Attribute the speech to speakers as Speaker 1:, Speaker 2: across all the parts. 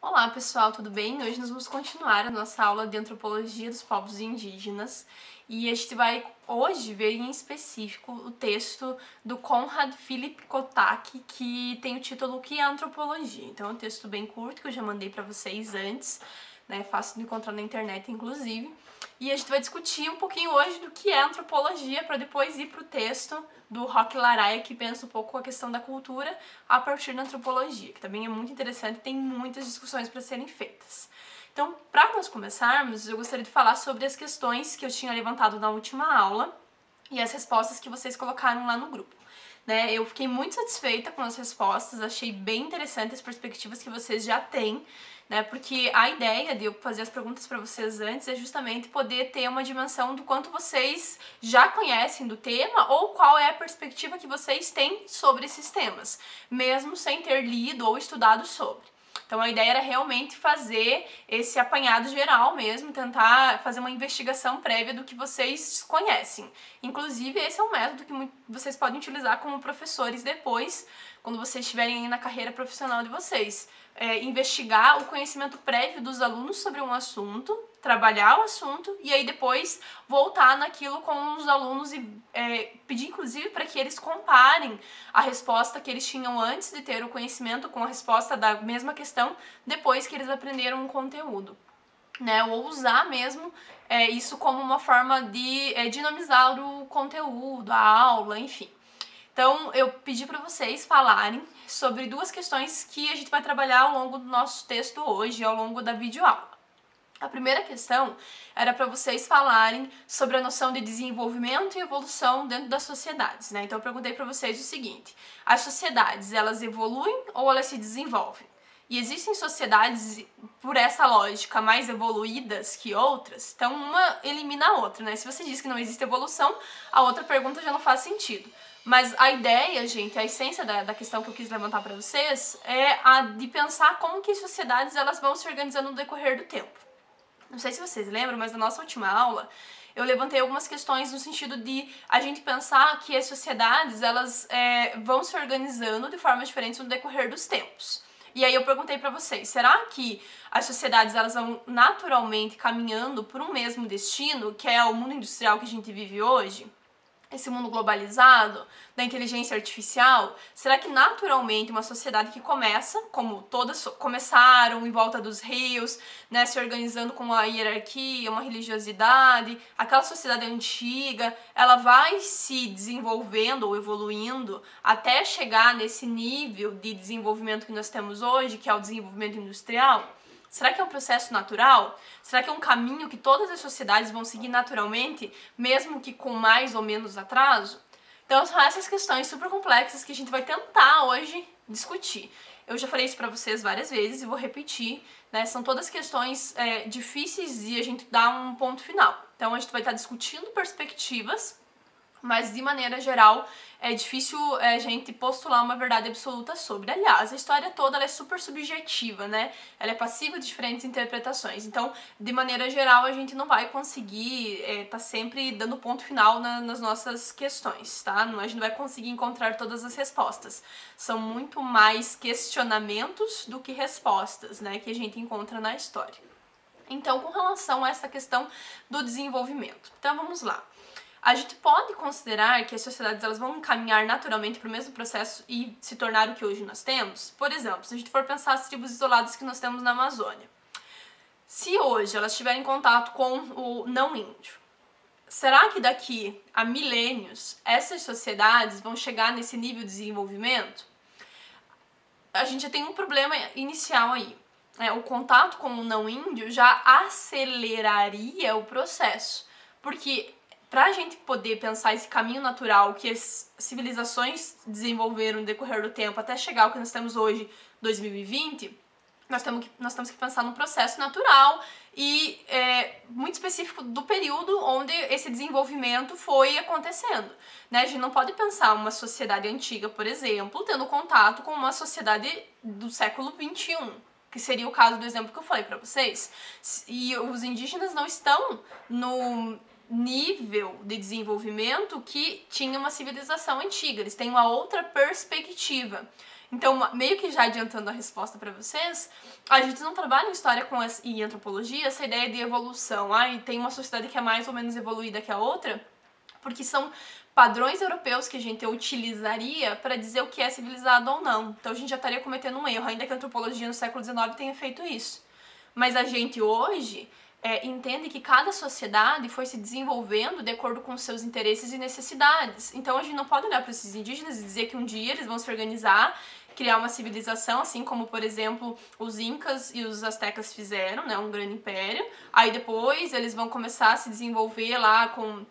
Speaker 1: Olá pessoal, tudo bem? Hoje nós vamos continuar a nossa aula de Antropologia dos Povos Indígenas e a gente vai hoje ver em específico o texto do Conrad Philipp Kotak, que tem o título O que é Antropologia? Então é um texto bem curto que eu já mandei para vocês antes, né? Fácil de encontrar na internet inclusive. E a gente vai discutir um pouquinho hoje do que é antropologia para depois ir para o texto do Roque Laraia, que pensa um pouco a questão da cultura a partir da antropologia, que também é muito interessante e tem muitas discussões para serem feitas. Então, para nós começarmos, eu gostaria de falar sobre as questões que eu tinha levantado na última aula e as respostas que vocês colocaram lá no grupo. Né? Eu fiquei muito satisfeita com as respostas, achei bem interessante as perspectivas que vocês já têm, né? Porque a ideia de eu fazer as perguntas para vocês antes é justamente poder ter uma dimensão do quanto vocês já conhecem do tema ou qual é a perspectiva que vocês têm sobre esses temas, mesmo sem ter lido ou estudado sobre. Então a ideia era realmente fazer esse apanhado geral mesmo, tentar fazer uma investigação prévia do que vocês conhecem. Inclusive, esse é um método que vocês podem utilizar como professores depois, quando vocês estiverem aí na carreira profissional de vocês. Investigar o conhecimento prévio dos alunos sobre um assunto, trabalhar o assunto e aí depois voltar naquilo com os alunos e pedir inclusive para que eles comparem a resposta que eles tinham antes de ter o conhecimento com a resposta da mesma questão depois que eles aprenderam um conteúdo. Né, ou usar mesmo isso como uma forma de dinamizar o conteúdo, a aula, enfim. Então, eu pedi para vocês falarem sobre duas questões que a gente vai trabalhar ao longo do nosso texto hoje, ao longo da videoaula. A primeira questão era para vocês falarem sobre a noção de desenvolvimento e evolução dentro das sociedades, né? Então eu perguntei para vocês o seguinte: as sociedades, elas evoluem ou elas se desenvolvem? E existem sociedades, por essa lógica, mais evoluídas que outras, então uma elimina a outra, né? Se você diz que não existe evolução, a outra pergunta já não faz sentido. Mas a ideia, gente, a essência da questão que eu quis levantar para vocês é a de pensar como que as sociedades elas vão se organizando no decorrer do tempo. Não sei se vocês lembram, mas na nossa última aula eu levantei algumas questões no sentido de a gente pensar que as sociedades elas vão se organizando de formas diferentes no decorrer dos tempos. E aí eu perguntei para vocês, será que as sociedades elas vão naturalmente caminhando por um mesmo destino, que é o mundo industrial que a gente vive hoje? Esse mundo globalizado, da inteligência artificial, será que naturalmente uma sociedade que começa, como todas começaram em volta dos rios, né, se organizando com uma hierarquia, uma religiosidade, aquela sociedade antiga, ela vai se desenvolvendo ou evoluindo até chegar nesse nível de desenvolvimento que nós temos hoje, que é o desenvolvimento industrial? Será que é um processo natural? Será que é um caminho que todas as sociedades vão seguir naturalmente, mesmo que com mais ou menos atraso? Então são essas questões super complexas que a gente vai tentar hoje discutir. Eu já falei isso para vocês várias vezes e vou repetir, né? São todas questões difíceis de a gente dar um ponto final. Então a gente vai estar discutindo perspectivas, mas de maneira geral é difícil a gente postular uma verdade absoluta sobre. Aliás, a história toda ela é super subjetiva, né? Ela é passível de diferentes interpretações. Então, de maneira geral, a gente não vai conseguir tá sempre dando ponto final nas nossas questões, tá? A gente não vai conseguir encontrar todas as respostas. São muito mais questionamentos do que respostas, né? Que a gente encontra na história. Então, com relação a essa questão do desenvolvimento. Então, vamos lá. A gente pode considerar que as sociedades elas vão caminhar naturalmente para o mesmo processo e se tornar o que hoje nós temos? Por exemplo, se a gente for pensar as tribos isoladas que nós temos na Amazônia. Se hoje elas tiverem contato com o não índio, será que daqui a milênios essas sociedades vão chegar nesse nível de desenvolvimento? A gente já tem um problema inicial aí. O contato com o não índio já aceleraria o processo, porque para a gente poder pensar esse caminho natural que as civilizações desenvolveram no decorrer do tempo até chegar ao que nós temos hoje, 2020, nós temos que pensar num processo natural e muito específico do período onde esse desenvolvimento foi acontecendo. Né? A gente não pode pensar uma sociedade antiga, por exemplo, tendo contato com uma sociedade do século XXI, que seria o caso do exemplo que eu falei para vocês. E os indígenas não estão no nível de desenvolvimento que tinha uma civilização antiga, eles têm uma outra perspectiva. Então, meio que já adiantando a resposta para vocês, a gente não trabalha em história e antropologia essa ideia de evolução. E tem uma sociedade que é mais ou menos evoluída que a outra, porque são padrões europeus que a gente utilizaria para dizer o que é civilizado ou não. Então a gente já estaria cometendo um erro, ainda que a antropologia no século XIX tenha feito isso. Mas a gente hoje entende que cada sociedade foi se desenvolvendo de acordo com seus interesses e necessidades. Então a gente não pode olhar para esses indígenas e dizer que um dia eles vão se organizar, criar uma civilização, assim como, por exemplo, os incas e os astecas fizeram, né, um grande império. Aí depois eles vão começar a se desenvolver lá com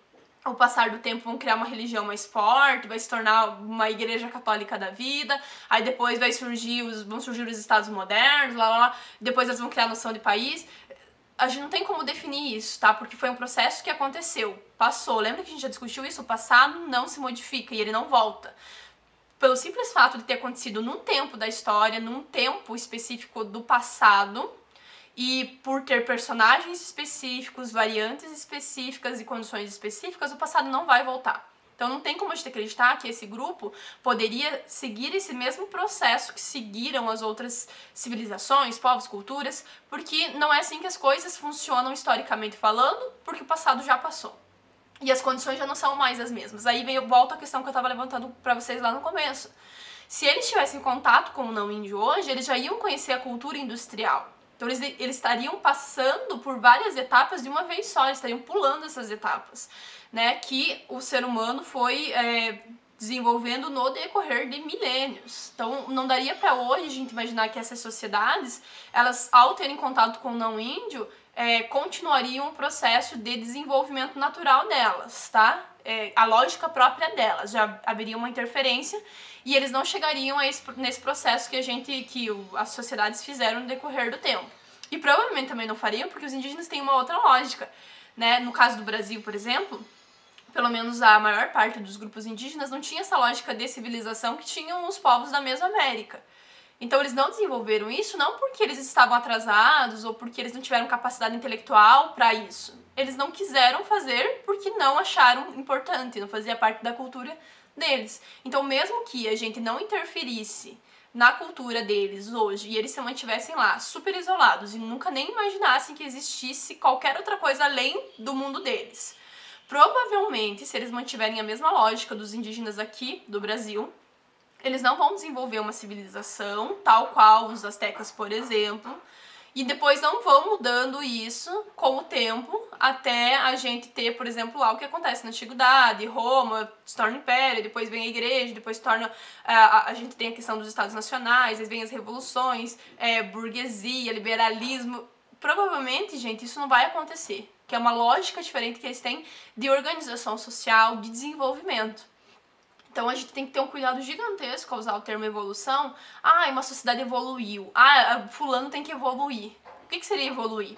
Speaker 1: ao passar do tempo vão criar uma religião mais forte, vai se tornar uma igreja católica da vida, aí depois vão surgir os estados modernos, depois eles vão criar a noção de país. A gente não tem como definir isso, tá? Porque foi um processo que aconteceu, passou. Lembra que a gente já discutiu isso? O passado não se modifica e ele não volta. Pelo simples fato de ter acontecido num tempo da história, num tempo específico do passado, e por ter personagens específicos, variantes específicas e condições específicas, o passado não vai voltar. Então não tem como a gente acreditar que esse grupo poderia seguir esse mesmo processo que seguiram as outras civilizações, povos, culturas, porque não é assim que as coisas funcionam historicamente falando, porque o passado já passou. E as condições já não são mais as mesmas. Aí volta a questão que eu estava levantando para vocês lá no começo. Se eles tivessem contato com o não índio hoje, eles já iam conhecer a cultura industrial. Então eles estariam passando por várias etapas de uma vez só, eles estariam pulando essas etapas, né, que o ser humano foi desenvolvendo no decorrer de milênios. Então não daria para hoje a gente imaginar que essas sociedades, elas ao terem contato com o não índio, continuariam o processo de desenvolvimento natural delas, tá? A lógica própria delas, já haveria uma interferência e eles não chegariam nesse processo que as sociedades fizeram no decorrer do tempo. E provavelmente também não fariam porque os indígenas têm uma outra lógica, né? No caso do Brasil, por exemplo, pelo menos a maior parte dos grupos indígenas não tinha essa lógica de civilização que tinham os povos da Mesoamérica. Então eles não desenvolveram isso não porque eles estavam atrasados ou porque eles não tiveram capacidade intelectual para isso. Eles não quiseram fazer porque não acharam importante, não fazia parte da cultura deles. Então mesmo que a gente não interferisse na cultura deles hoje e eles se mantivessem lá super isolados e nunca nem imaginassem que existisse qualquer outra coisa além do mundo deles, provavelmente se eles mantiverem a mesma lógica dos indígenas aqui do Brasil, eles não vão desenvolver uma civilização, tal qual os astecas, por exemplo, e depois não vão mudando isso com o tempo até a gente ter, por exemplo, lá o que acontece na Antiguidade, Roma se torna império, depois vem a igreja, depois torna a gente tem a questão dos estados nacionais, aí vem as revoluções, burguesia, liberalismo. Provavelmente, gente, isso não vai acontecer, que é uma lógica diferente que eles têm de organização social, de desenvolvimento. Então a gente tem que ter um cuidado gigantesco ao usar o termo evolução. Uma sociedade evoluiu. Fulano tem que evoluir. O que seria evoluir?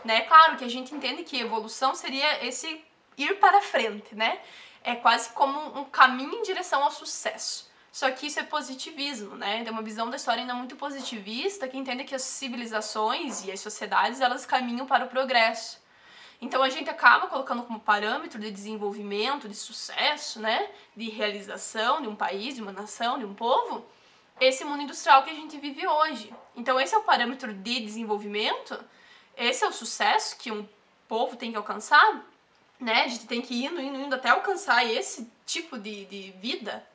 Speaker 1: Né? Claro que a gente entende que evolução seria esse ir para frente, né? É quase como um caminho em direção ao sucesso. Só que isso é positivismo, né? É uma visão da história ainda muito positivista que entende que as civilizações e as sociedades, elas caminham para o progresso. Então a gente acaba colocando como parâmetro de desenvolvimento, de sucesso, né, de realização de um país, de uma nação, de um povo, esse mundo industrial que a gente vive hoje. Então esse é o parâmetro de desenvolvimento, esse é o sucesso que um povo tem que alcançar, né? A gente tem que ir indo até alcançar esse tipo de vida.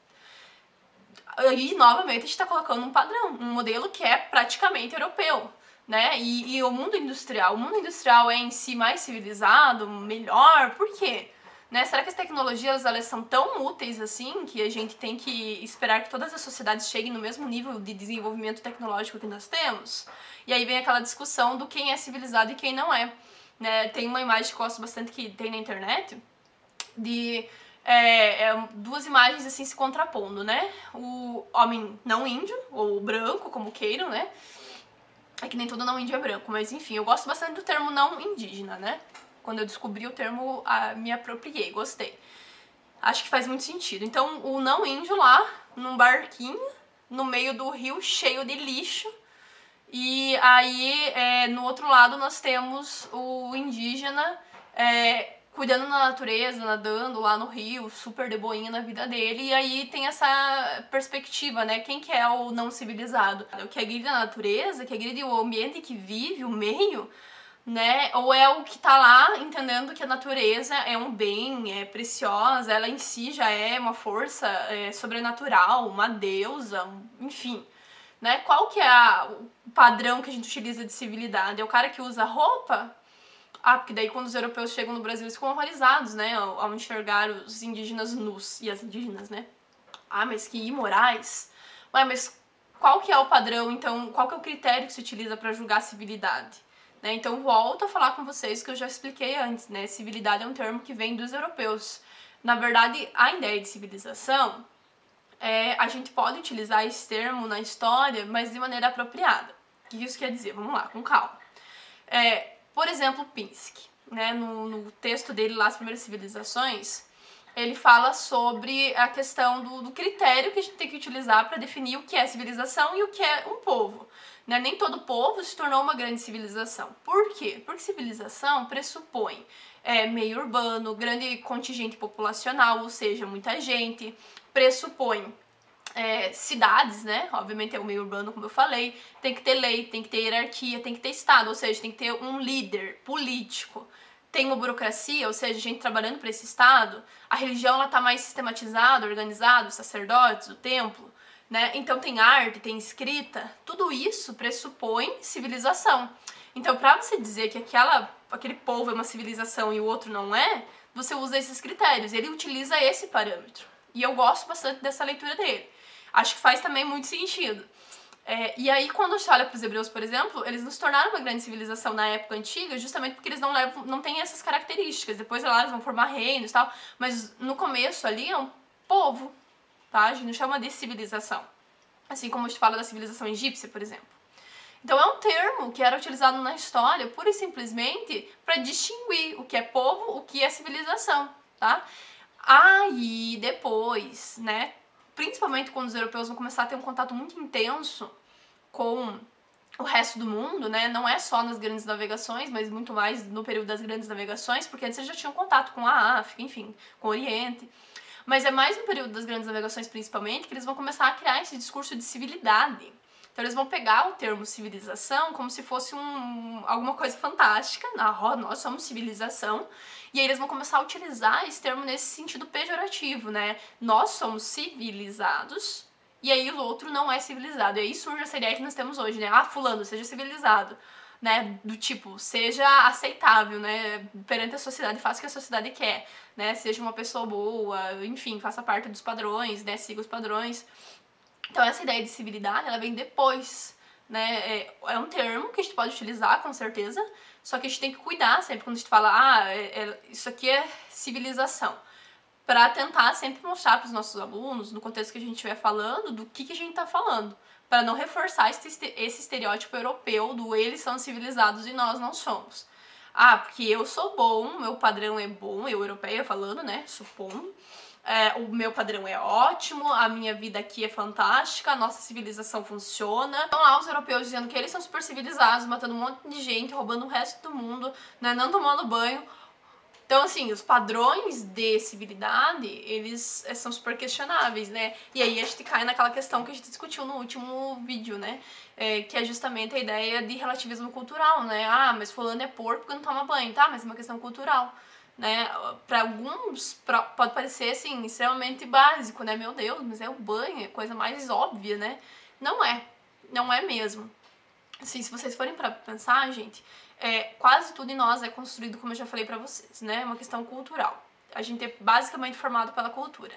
Speaker 1: E novamente a gente está colocando um padrão, um modelo que é praticamente europeu. Né? E o mundo industrial é em si mais civilizado, melhor, por quê? Né? Será que as tecnologias elas são tão úteis assim que a gente tem que esperar que todas as sociedades cheguem no mesmo nível de desenvolvimento tecnológico que nós temos? E aí vem aquela discussão do quem é civilizado e quem não é. Né? Tem uma imagem que eu gosto bastante que tem na internet de duas imagens assim se contrapondo, né? O homem não índio, ou branco, como queiram, né? É que nem todo não índio é branco, mas enfim, eu gosto bastante do termo não indígena, né? Quando eu descobri o termo, me apropriei, gostei. Acho que faz muito sentido. Então, o não índio lá, num barquinho, no meio do rio, cheio de lixo. E aí, no outro lado, nós temos o indígena cuidando da natureza, nadando lá no rio, super de boinha na vida dele, e aí tem essa perspectiva, né? Quem que é o não civilizado? O que agride a natureza, que agride o ambiente que vive, o meio, né? Ou é o que tá lá entendendo que a natureza é um bem, é preciosa, ela em si já é uma força sobrenatural, uma deusa, enfim. Né? Qual que é o padrão que a gente utiliza de civilidade? É o cara que usa roupa? Ah, porque daí quando os europeus chegam no Brasil eles ficam horrorizados, né, ao enxergar os indígenas nus e as indígenas, né? Ah, mas que imorais. Ué, mas qual que é o padrão, então, qual que é o critério que se utiliza para julgar a civilidade? Né? Então, volto a falar com vocês que eu já expliquei antes, né? Civilidade é um termo que vem dos europeus. Na verdade, a ideia de civilização, a gente pode utilizar esse termo na história, mas de maneira apropriada. O que isso quer dizer? Vamos lá, com calma. Por exemplo, Pinsky, né, no texto dele lá, As Primeiras Civilizações, ele fala sobre a questão do critério que a gente tem que utilizar para definir o que é civilização e o que é um povo. Né? Nem todo povo se tornou uma grande civilização. Por quê? Porque civilização pressupõe meio urbano, grande contingente populacional, ou seja, muita gente, pressupõe cidades, né? Obviamente é o meio urbano, como eu falei. Tem que ter lei, tem que ter hierarquia, tem que ter Estado, ou seja, tem que ter um líder político. Tem uma burocracia, ou seja, gente trabalhando para esse Estado. A religião ela tá mais sistematizada, organizada, os sacerdotes, o templo, né? Então tem arte, tem escrita. Tudo isso pressupõe civilização. Então, para você dizer que aquele povo é uma civilização e o outro não é, você usa esses critérios. Ele utiliza esse parâmetro. E eu gosto bastante dessa leitura dele. Acho que faz também muito sentido. E aí, quando você olha para os hebreus, por exemplo, eles nos tornaram uma grande civilização na época antiga, justamente porque eles não têm essas características. Depois lá eles vão formar reinos e tal, mas no começo ali é um povo, tá? A gente não chama de civilização. Assim como a gente fala da civilização egípcia, por exemplo. Então é um termo que era utilizado na história pura e simplesmente para distinguir o que é povo, o que é civilização, tá? Aí depois, né, principalmente quando os europeus vão começar a ter um contato muito intenso com o resto do mundo, né, não é só nas grandes navegações, mas muito mais no período das grandes navegações, porque antes eles já tinham contato com a África, enfim, com o Oriente. Mas é mais no período das grandes navegações, principalmente, que eles vão começar a criar esse discurso de civilidade. Então eles vão pegar o termo civilização como se fosse alguma coisa fantástica, nós somos civilização, e aí eles vão começar a utilizar esse termo nesse sentido pejorativo, né? Nós somos civilizados, e aí o outro não é civilizado. E aí surge essa ideia que nós temos hoje, né? Ah, fulano, seja civilizado. Né, do tipo, seja aceitável, né, perante a sociedade, faça o que a sociedade quer, né, seja uma pessoa boa, enfim, faça parte dos padrões, né, siga os padrões. Então essa ideia de civilidade, ela vem depois, né, é um termo que a gente pode utilizar, com certeza, só que a gente tem que cuidar sempre quando a gente fala, isso aqui é civilização, para tentar sempre mostrar para os nossos alunos, no contexto que a gente estiver falando, do que a gente está falando, para não reforçar esse estereótipo europeu do eles são civilizados e nós não somos. Ah, porque eu sou bom, meu padrão é bom, eu europeia falando, né, supondo, o meu padrão é ótimo, a minha vida aqui é fantástica, a nossa civilização funciona. Então lá os europeus dizendo que eles são super civilizados, matando um monte de gente, roubando o resto do mundo, né, não tomando banho. Então, assim, os padrões de civilidade, eles são super questionáveis, né? E aí a gente cai naquela questão que a gente discutiu no último vídeo, né? Que é justamente a ideia de relativismo cultural, né? Ah, mas fulano é porco porque não toma banho, tá? Mas é uma questão cultural, né? Para alguns pode parecer, assim, extremamente básico, né? Meu Deus, mas é o banho, é a coisa mais óbvia, né? Não é mesmo. Assim, se vocês forem para pensar, gente, quase tudo em nós é construído, como eu já falei pra vocês, né? É uma questão cultural. A gente é basicamente formado pela cultura.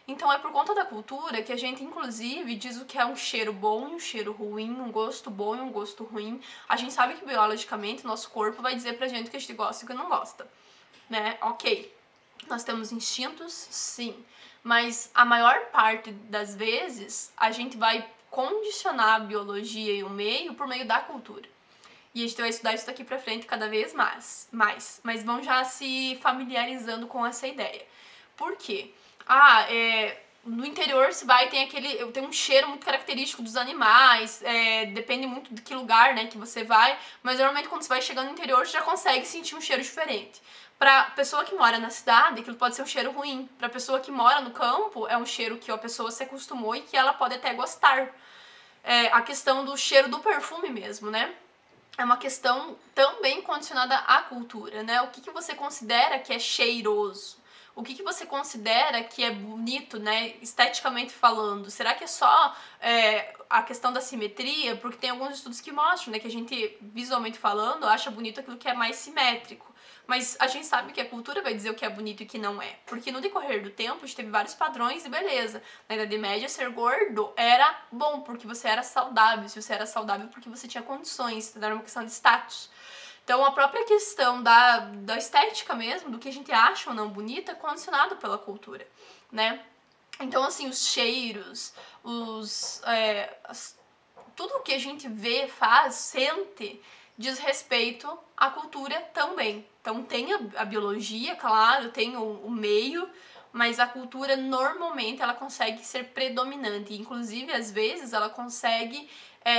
Speaker 1: Então é por conta da cultura que a gente, inclusive, diz o que é um cheiro bom e um cheiro ruim, um gosto bom e um gosto ruim. A gente sabe que biologicamente nosso corpo vai dizer pra gente o que a gente gosta e o que não gosta, né? Ok, nós temos instintos, sim, mas a maior parte das vezes a gente vai condicionar a biologia e o meio por meio da cultura. E a gente vai estudar isso daqui pra frente cada vez mais. Mas vão já se familiarizando com essa ideia. Por quê? No interior se vai, tem um cheiro muito característico dos animais, depende muito de que lugar, né, que você vai, mas normalmente quando você vai chegando no interior você já consegue sentir um cheiro diferente. Pra pessoa que mora na cidade, aquilo pode ser um cheiro ruim. Pra pessoa que mora no campo, é um cheiro que a pessoa se acostumou e que ela pode até gostar. A questão do cheiro do perfume mesmo, né? É uma questão também condicionada à cultura, né? O que você considera que é cheiroso? O que você considera que é bonito, né, esteticamente falando? Será que é só a questão da simetria? Porque tem alguns estudos que mostram, né, que a gente, visualmente falando, acha bonito aquilo que é mais simétrico. Mas a gente sabe que a cultura vai dizer o que é bonito e o que não é. Porque no decorrer do tempo, a gente teve vários padrões e beleza. Na Idade Média, ser gordo era bom, porque você era saudável. Se você era saudável, porque você tinha condições. Era uma questão de status. Então, a própria questão da estética mesmo, do que a gente acha ou não bonito, é condicionado pela cultura, né? Então, assim, os cheiros, tudo que a gente vê, faz, sente, diz respeito à cultura também. Então, tem a biologia, claro, tem o meio, mas a cultura, normalmente, ela consegue ser predominante. Inclusive, às vezes, ela consegue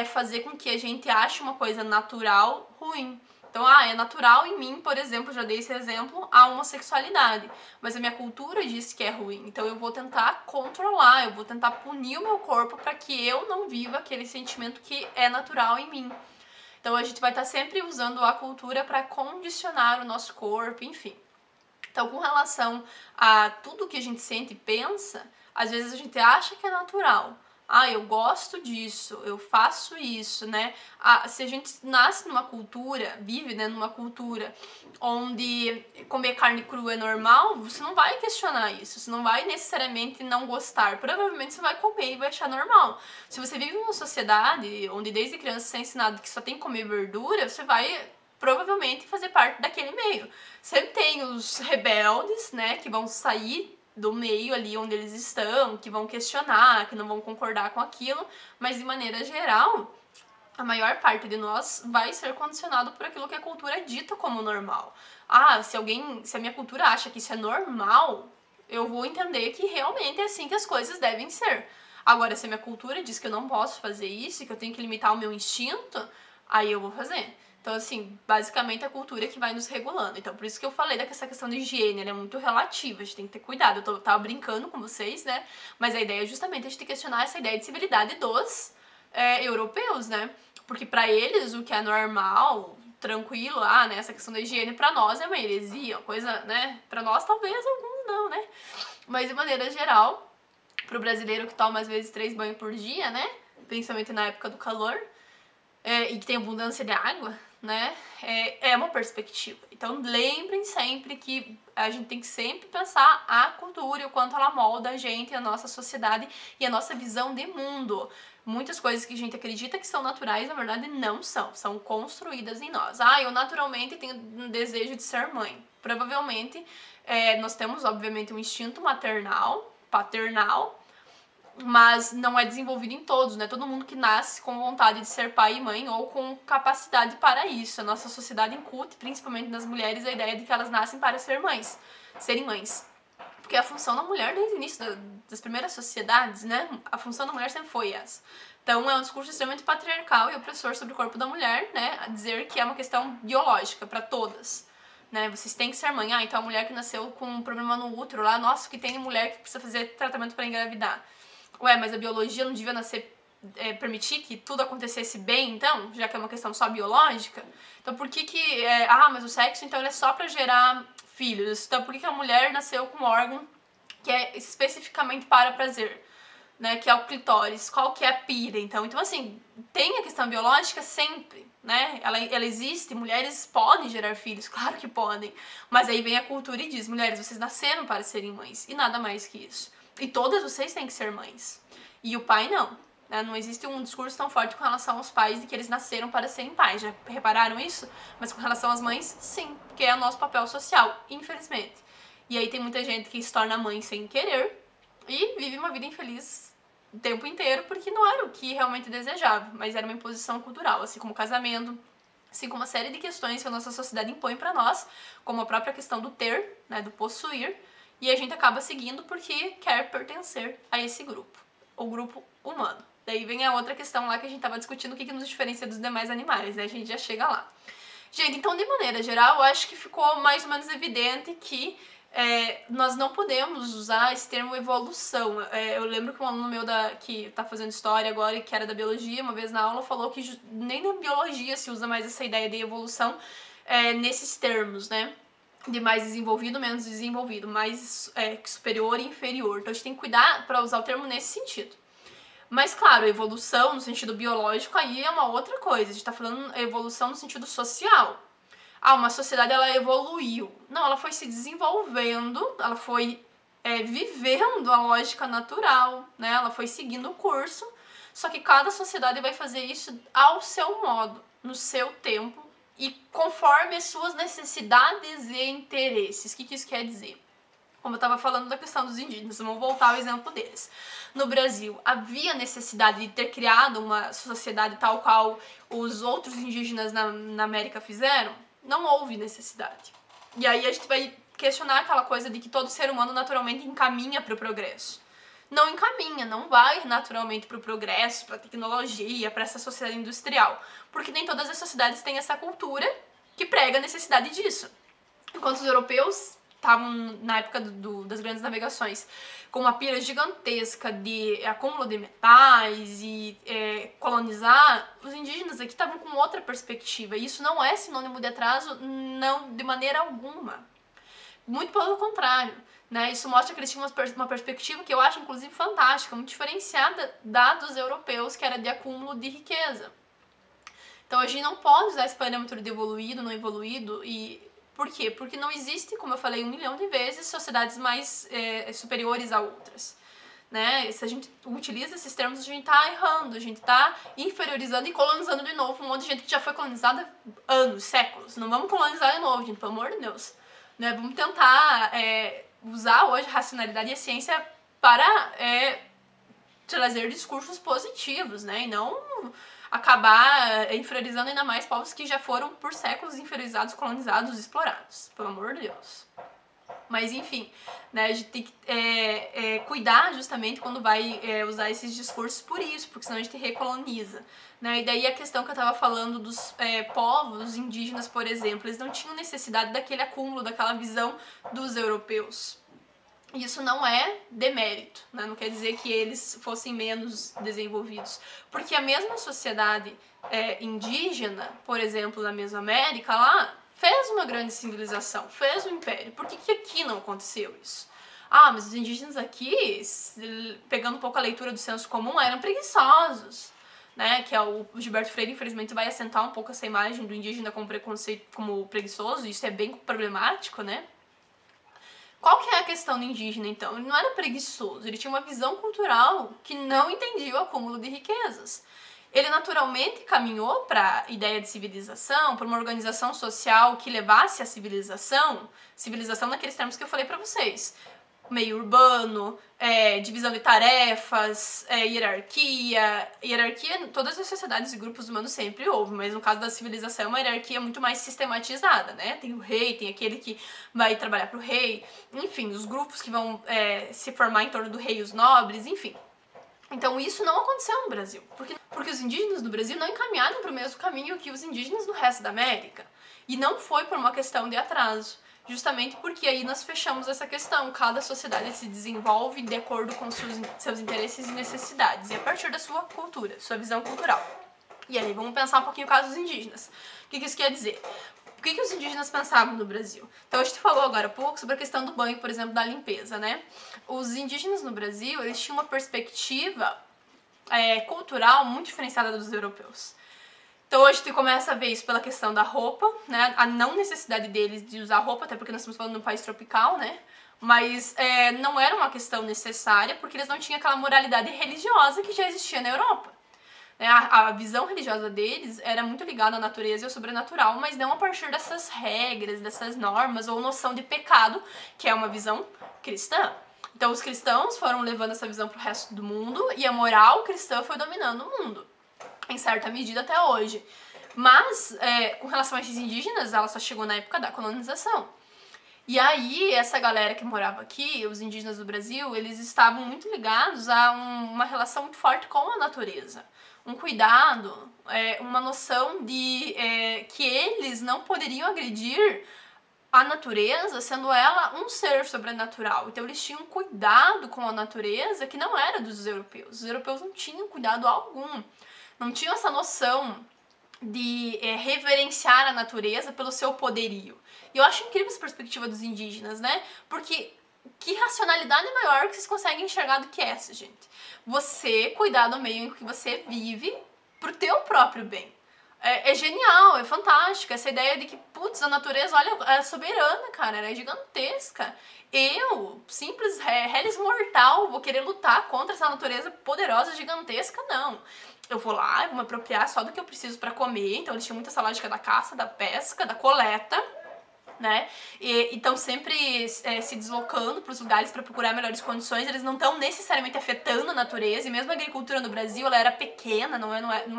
Speaker 1: fazer com que a gente ache uma coisa natural ruim. Então, é natural em mim, por exemplo, já dei esse exemplo, a homossexualidade. Mas a minha cultura diz que é ruim. Então eu vou tentar controlar, eu vou tentar punir o meu corpo para que eu não viva aquele sentimento que é natural em mim. Então a gente vai estar sempre usando a cultura para condicionar o nosso corpo, enfim. Então, com relação a tudo que a gente sente e pensa, às vezes a gente acha que é natural. Eu gosto disso, eu faço isso, né? Se a gente nasce numa cultura, vive, né, numa cultura onde comer carne crua é normal, você não vai questionar isso, você não vai necessariamente não gostar, provavelmente você vai comer e vai achar normal. Se você vive numa sociedade onde desde criança você é ensinado que só tem que comer verdura, você vai provavelmente fazer parte daquele meio. Sempre tem os rebeldes, né, que vão sair do meio ali onde eles estão, que vão questionar, que não vão concordar com aquilo, mas de maneira geral, a maior parte de nós vai ser condicionado por aquilo que a cultura é dita como normal. Se a minha cultura acha que isso é normal, eu vou entender que realmente é assim que as coisas devem ser. Agora, se a minha cultura diz que eu não posso fazer isso, que eu tenho que limitar o meu instinto, aí eu vou fazer. Então, assim, basicamente a cultura é que vai nos regulando. Então, por isso que eu falei dessa questão de higiene, ela é muito relativa, a gente tem que ter cuidado. Eu tava brincando com vocês, né? Mas a ideia é justamente a gente questionar essa ideia de civilidade dos europeus, né? Porque pra eles o que é normal, tranquilo, né, essa questão da higiene pra nós é uma heresia, uma coisa, né? Pra nós talvez alguns não, né? Mas de maneira geral, pro brasileiro que toma às vezes 3 banhos por dia, né? Principalmente na época do calor, e que tem abundância de água, né? É uma perspectiva. Então lembrem sempre que a gente tem que sempre pensar a cultura e o quanto ela molda a gente, a nossa sociedade e a nossa visão de mundo. Muitas coisas que a gente acredita que são naturais, na verdade não são. São construídas em nós. Eu naturalmente tenho um desejo de ser mãe. Provavelmente nós temos, obviamente, um instinto maternal, paternal, mas não é desenvolvido em todos, né? Todo mundo que nasce com vontade de ser pai e mãe ou com capacidade para isso. A nossa sociedade incute, principalmente nas mulheres, a ideia de que elas nascem para serem mães. Porque a função da mulher, desde o início das primeiras sociedades, né? A função da mulher sempre foi essa. Então é um discurso extremamente patriarcal e opressor sobre o corpo da mulher, né? A dizer que é uma questão biológica para todas. Né, vocês têm que ser mãe. Então a mulher que nasceu com um problema no útero lá, nossa, que tem mulher que precisa fazer tratamento para engravidar. Mas a biologia não devia permitir que tudo acontecesse bem, então, já que é uma questão só biológica? Então por que mas o sexo então ele é só para gerar filhos? Então por que a mulher nasceu com um órgão que é especificamente para prazer? Né, que é o clitóris, qual que é a pira, então assim, tem a questão biológica sempre, né, ela existe, mulheres podem gerar filhos, claro que podem, mas aí vem a cultura e diz, mulheres, vocês nasceram para serem mães, e nada mais que isso, e todas vocês têm que ser mães, e o pai não, né? Não existe um discurso tão forte com relação aos pais de que eles nasceram para serem pais, já repararam isso? Mas com relação às mães, sim, porque é o nosso papel social, infelizmente, e aí tem muita gente que se torna mãe sem querer, e vive uma vida infeliz o tempo inteiro porque não era o que realmente desejava, mas era uma imposição cultural, assim como o casamento, assim como uma série de questões que a nossa sociedade impõe para nós, como a própria questão do ter, né, do possuir, e a gente acaba seguindo porque quer pertencer a esse grupo, o grupo humano. Daí vem a outra questão lá que a gente estava discutindo, o que nos diferencia dos demais animais, né? A gente já chega lá. Gente, então de maneira geral, eu acho que ficou mais ou menos evidente que nós não podemos usar esse termo evolução. Eu lembro que um aluno meu que tá fazendo história agora e que era da biologia, uma vez na aula falou que nem na biologia se usa mais essa ideia de evolução nesses termos, né? De mais desenvolvido, menos desenvolvido, mais superior e inferior. Então a gente tem que cuidar para usar o termo nesse sentido. Mas claro, evolução no sentido biológico aí é uma outra coisa. A gente tá falando evolução no sentido social. Uma sociedade ela evoluiu. Não, ela foi se desenvolvendo, ela foi vivendo a lógica natural, né? Ela foi seguindo o curso, só que cada sociedade vai fazer isso ao seu modo, no seu tempo e conforme as suas necessidades e interesses. O que isso quer dizer? Como eu estava falando da questão dos indígenas, vamos voltar ao exemplo deles. No Brasil, havia necessidade de ter criado uma sociedade tal qual os outros indígenas na América fizeram? Não houve necessidade. E aí a gente vai questionar aquela coisa de que todo ser humano naturalmente encaminha para o progresso. Não encaminha, não vai naturalmente para o progresso, para a tecnologia, para essa sociedade industrial. Porque nem todas as sociedades têm essa cultura que prega a necessidade disso. Enquanto os europeus estavam na época das grandes navegações com uma pira gigantesca de acúmulo de metais e colonizar, os indígenas aqui estavam com outra perspectiva. E isso não é sinônimo de atraso, não, de maneira alguma. Muito pelo contrário. Né? Isso mostra que eles tinham uma perspectiva que eu acho, inclusive, fantástica, muito diferenciada da dos europeus, que era de acúmulo de riqueza. Então a gente não pode usar esse parâmetro de evoluído, não evoluído, e por quê? Porque não existe, como eu falei 1 milhão de vezes, sociedades mais superiores a outras. Né? Se a gente utiliza esses termos, a gente tá errando, a gente tá inferiorizando e colonizando de novo um monte de gente que já foi colonizada anos, séculos. Não vamos colonizar de novo, gente, pelo amor de Deus. Né? Vamos tentar usar hoje a racionalidade e a ciência para trazer discursos positivos, né? E não acabar inferiorizando ainda mais povos que já foram por séculos inferiorizados, colonizados, explorados. Pelo amor de Deus. Mas enfim, né, a gente tem que cuidar justamente quando vai usar esses discursos por isso, porque senão a gente recoloniza. Né? E daí a questão que eu estava falando dos povos indígenas, por exemplo, eles não tinham necessidade daquele acúmulo, daquela visão dos europeus. Isso não é demérito, né? Não quer dizer que eles fossem menos desenvolvidos. Porque a mesma sociedade indígena, por exemplo, na Mesoamérica, lá, fez uma grande civilização, fez um império. Por que aqui não aconteceu isso? Mas os indígenas aqui, pegando um pouco a leitura do senso comum, eram preguiçosos. Né, que o Gilberto Freire, infelizmente, vai acentuar um pouco essa imagem do indígena como preconceito, como preguiçoso, e isso é bem problemático, né? Qual que é a questão do indígena, então? Ele não era preguiçoso, ele tinha uma visão cultural que não entendia o acúmulo de riquezas. Ele naturalmente caminhou para a ideia de civilização, para uma organização social que levasse à civilização naqueles termos que eu falei para vocês. Meio urbano, divisão de tarefas, hierarquia. Hierarquia, todas as sociedades e grupos humanos sempre houve, mas no caso da civilização é uma hierarquia muito mais sistematizada, né? Tem o rei, tem aquele que vai trabalhar para o rei, enfim, os grupos que vão se formar em torno do rei e os nobres, enfim. Então isso não aconteceu no Brasil, porque os indígenas do Brasil não encaminharam para o mesmo caminho que os indígenas no resto da América. E não foi por uma questão de atraso. Justamente porque aí nós fechamos essa questão. Cada sociedade se desenvolve de acordo com seus interesses e necessidades. E a partir da sua cultura, sua visão cultural. E aí vamos pensar um pouquinho o caso dos indígenas. O que isso quer dizer? O que os indígenas pensavam no Brasil? Então a gente falou agora há pouco sobre a questão do banho, por exemplo, da limpeza, né? Os indígenas no Brasil, eles tinham uma perspectiva cultural muito diferenciada dos europeus. Então hoje tu começa a ver isso pela questão da roupa, né? A não necessidade deles de usar roupa, até porque nós estamos falando de um país tropical, né? Mas não era uma questão necessária, porque eles não tinham aquela moralidade religiosa que já existia na Europa. A visão religiosa deles era muito ligada à natureza e ao sobrenatural, mas não a partir dessas regras, dessas normas ou noção de pecado, que é uma visão cristã. Então os cristãos foram levando essa visão para o resto do mundo e a moral cristã foi dominando o mundo. Em certa medida até hoje. Mas, com relação a esses indígenas, ela só chegou na época da colonização. E aí, essa galera que morava aqui, os indígenas do Brasil, eles estavam muito ligados a uma relação muito forte com a natureza. Um cuidado, uma noção de que eles não poderiam agredir a natureza, sendo ela um ser sobrenatural. Então eles tinham cuidado com a natureza que não era dos europeus. Os europeus não tinham cuidado algum, não tinham essa noção de reverenciar a natureza pelo seu poderio. E eu acho incrível essa perspectiva dos indígenas, né? Porque que racionalidade maior que vocês conseguem enxergar do que essa, gente? Você cuidar do meio em que você vive pro teu próprio bem. É genial, é fantástico. Essa ideia de que, putz, a natureza, olha, é soberana, cara, ela é gigantesca. Eu, simples, reles mortal, vou querer lutar contra essa natureza poderosa, gigantesca, não. Eu vou lá, eu vou me apropriar só do que eu preciso pra comer. Então eles tinham muita essa lógica da caça, da pesca, da coleta, né? E estão sempre se deslocando para os lugares para procurar melhores condições. Eles não estão necessariamente afetando a natureza, e mesmo a agricultura no Brasil ela era pequena, não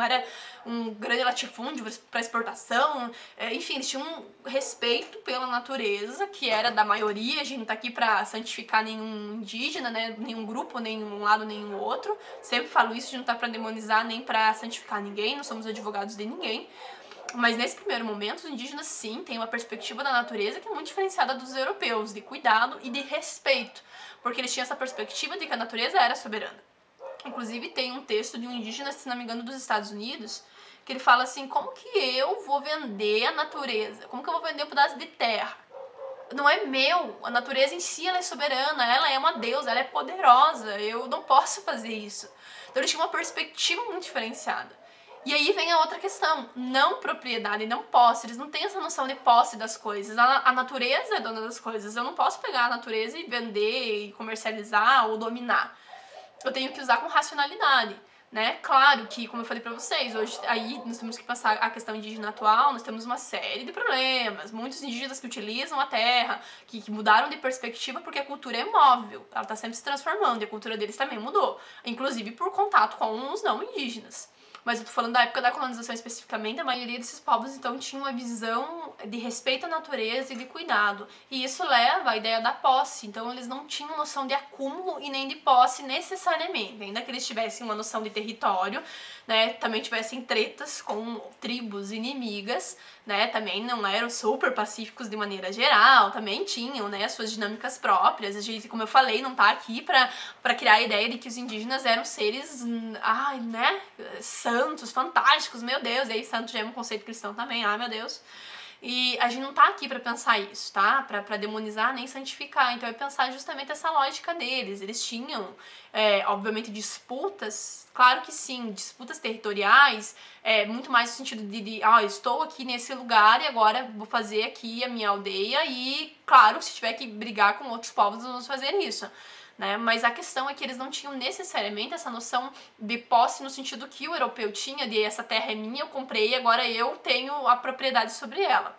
Speaker 1: era um grande latifúndio para exportação. Enfim, eles tinham um respeito pela natureza, que era da maioria. A gente não tá aqui para santificar nenhum indígena, né? Nenhum grupo, nenhum lado, nenhum outro. Sempre falo isso, a gente não tá para demonizar nem para santificar ninguém, não somos advogados de ninguém. Mas nesse primeiro momento, os indígenas sim têm uma perspectiva da natureza que é muito diferenciada dos europeus, de cuidado e de respeito, porque eles tinham essa perspectiva de que a natureza era soberana. Inclusive tem um texto de um indígena, se não me engano, dos Estados Unidos, que ele fala assim, como que eu vou vender a natureza? Como que eu vou vender um pedaço de terra? Não é meu, a natureza em si ela é soberana, ela é uma deusa, ela é poderosa, eu não posso fazer isso. Então eles tinham uma perspectiva muito diferenciada. E aí vem a outra questão, não propriedade, não posse, eles não têm essa noção de posse das coisas, a natureza é dona das coisas, eu não posso pegar a natureza e vender, e comercializar ou dominar, eu tenho que usar com racionalidade, né? Claro que, como eu falei pra vocês, hoje aí nós temos que passar a questão indígena atual, nós temos uma série de problemas, muitos indígenas que utilizam a terra, que mudaram de perspectiva porque a cultura é móvel, ela tá sempre se transformando e a cultura deles também mudou, inclusive por contato com os não indígenas. Mas eu tô falando da época da colonização especificamente, a maioria desses povos então tinha uma visão de respeito à natureza e de cuidado. E isso leva à ideia da posse. Então eles não tinham noção de acúmulo e nem de posse necessariamente. Ainda que eles tivessem uma noção de território, né, também tivessem tretas com tribos inimigas, né, também não eram super pacíficos de maneira geral, também tinham, né, suas dinâmicas próprias. A gente, como eu falei, não tá aqui pra criar a ideia de que os indígenas eram seres, ai, né, santos, fantásticos, meu Deus, e aí santo já é um conceito cristão também, ai meu Deus. E a gente não tá aqui pra pensar isso, tá? Pra demonizar nem santificar. Então é pensar justamente essa lógica deles. Eles tinham, obviamente, disputas, claro que sim, disputas territoriais, muito mais no sentido de estou aqui nesse lugar e agora vou fazer aqui a minha aldeia e, claro, se tiver que brigar com outros povos, nós vamos fazer isso. Né? Mas a questão é que eles não tinham necessariamente essa noção de posse no sentido que o europeu tinha, de essa terra é minha, eu comprei, agora eu tenho a propriedade sobre ela,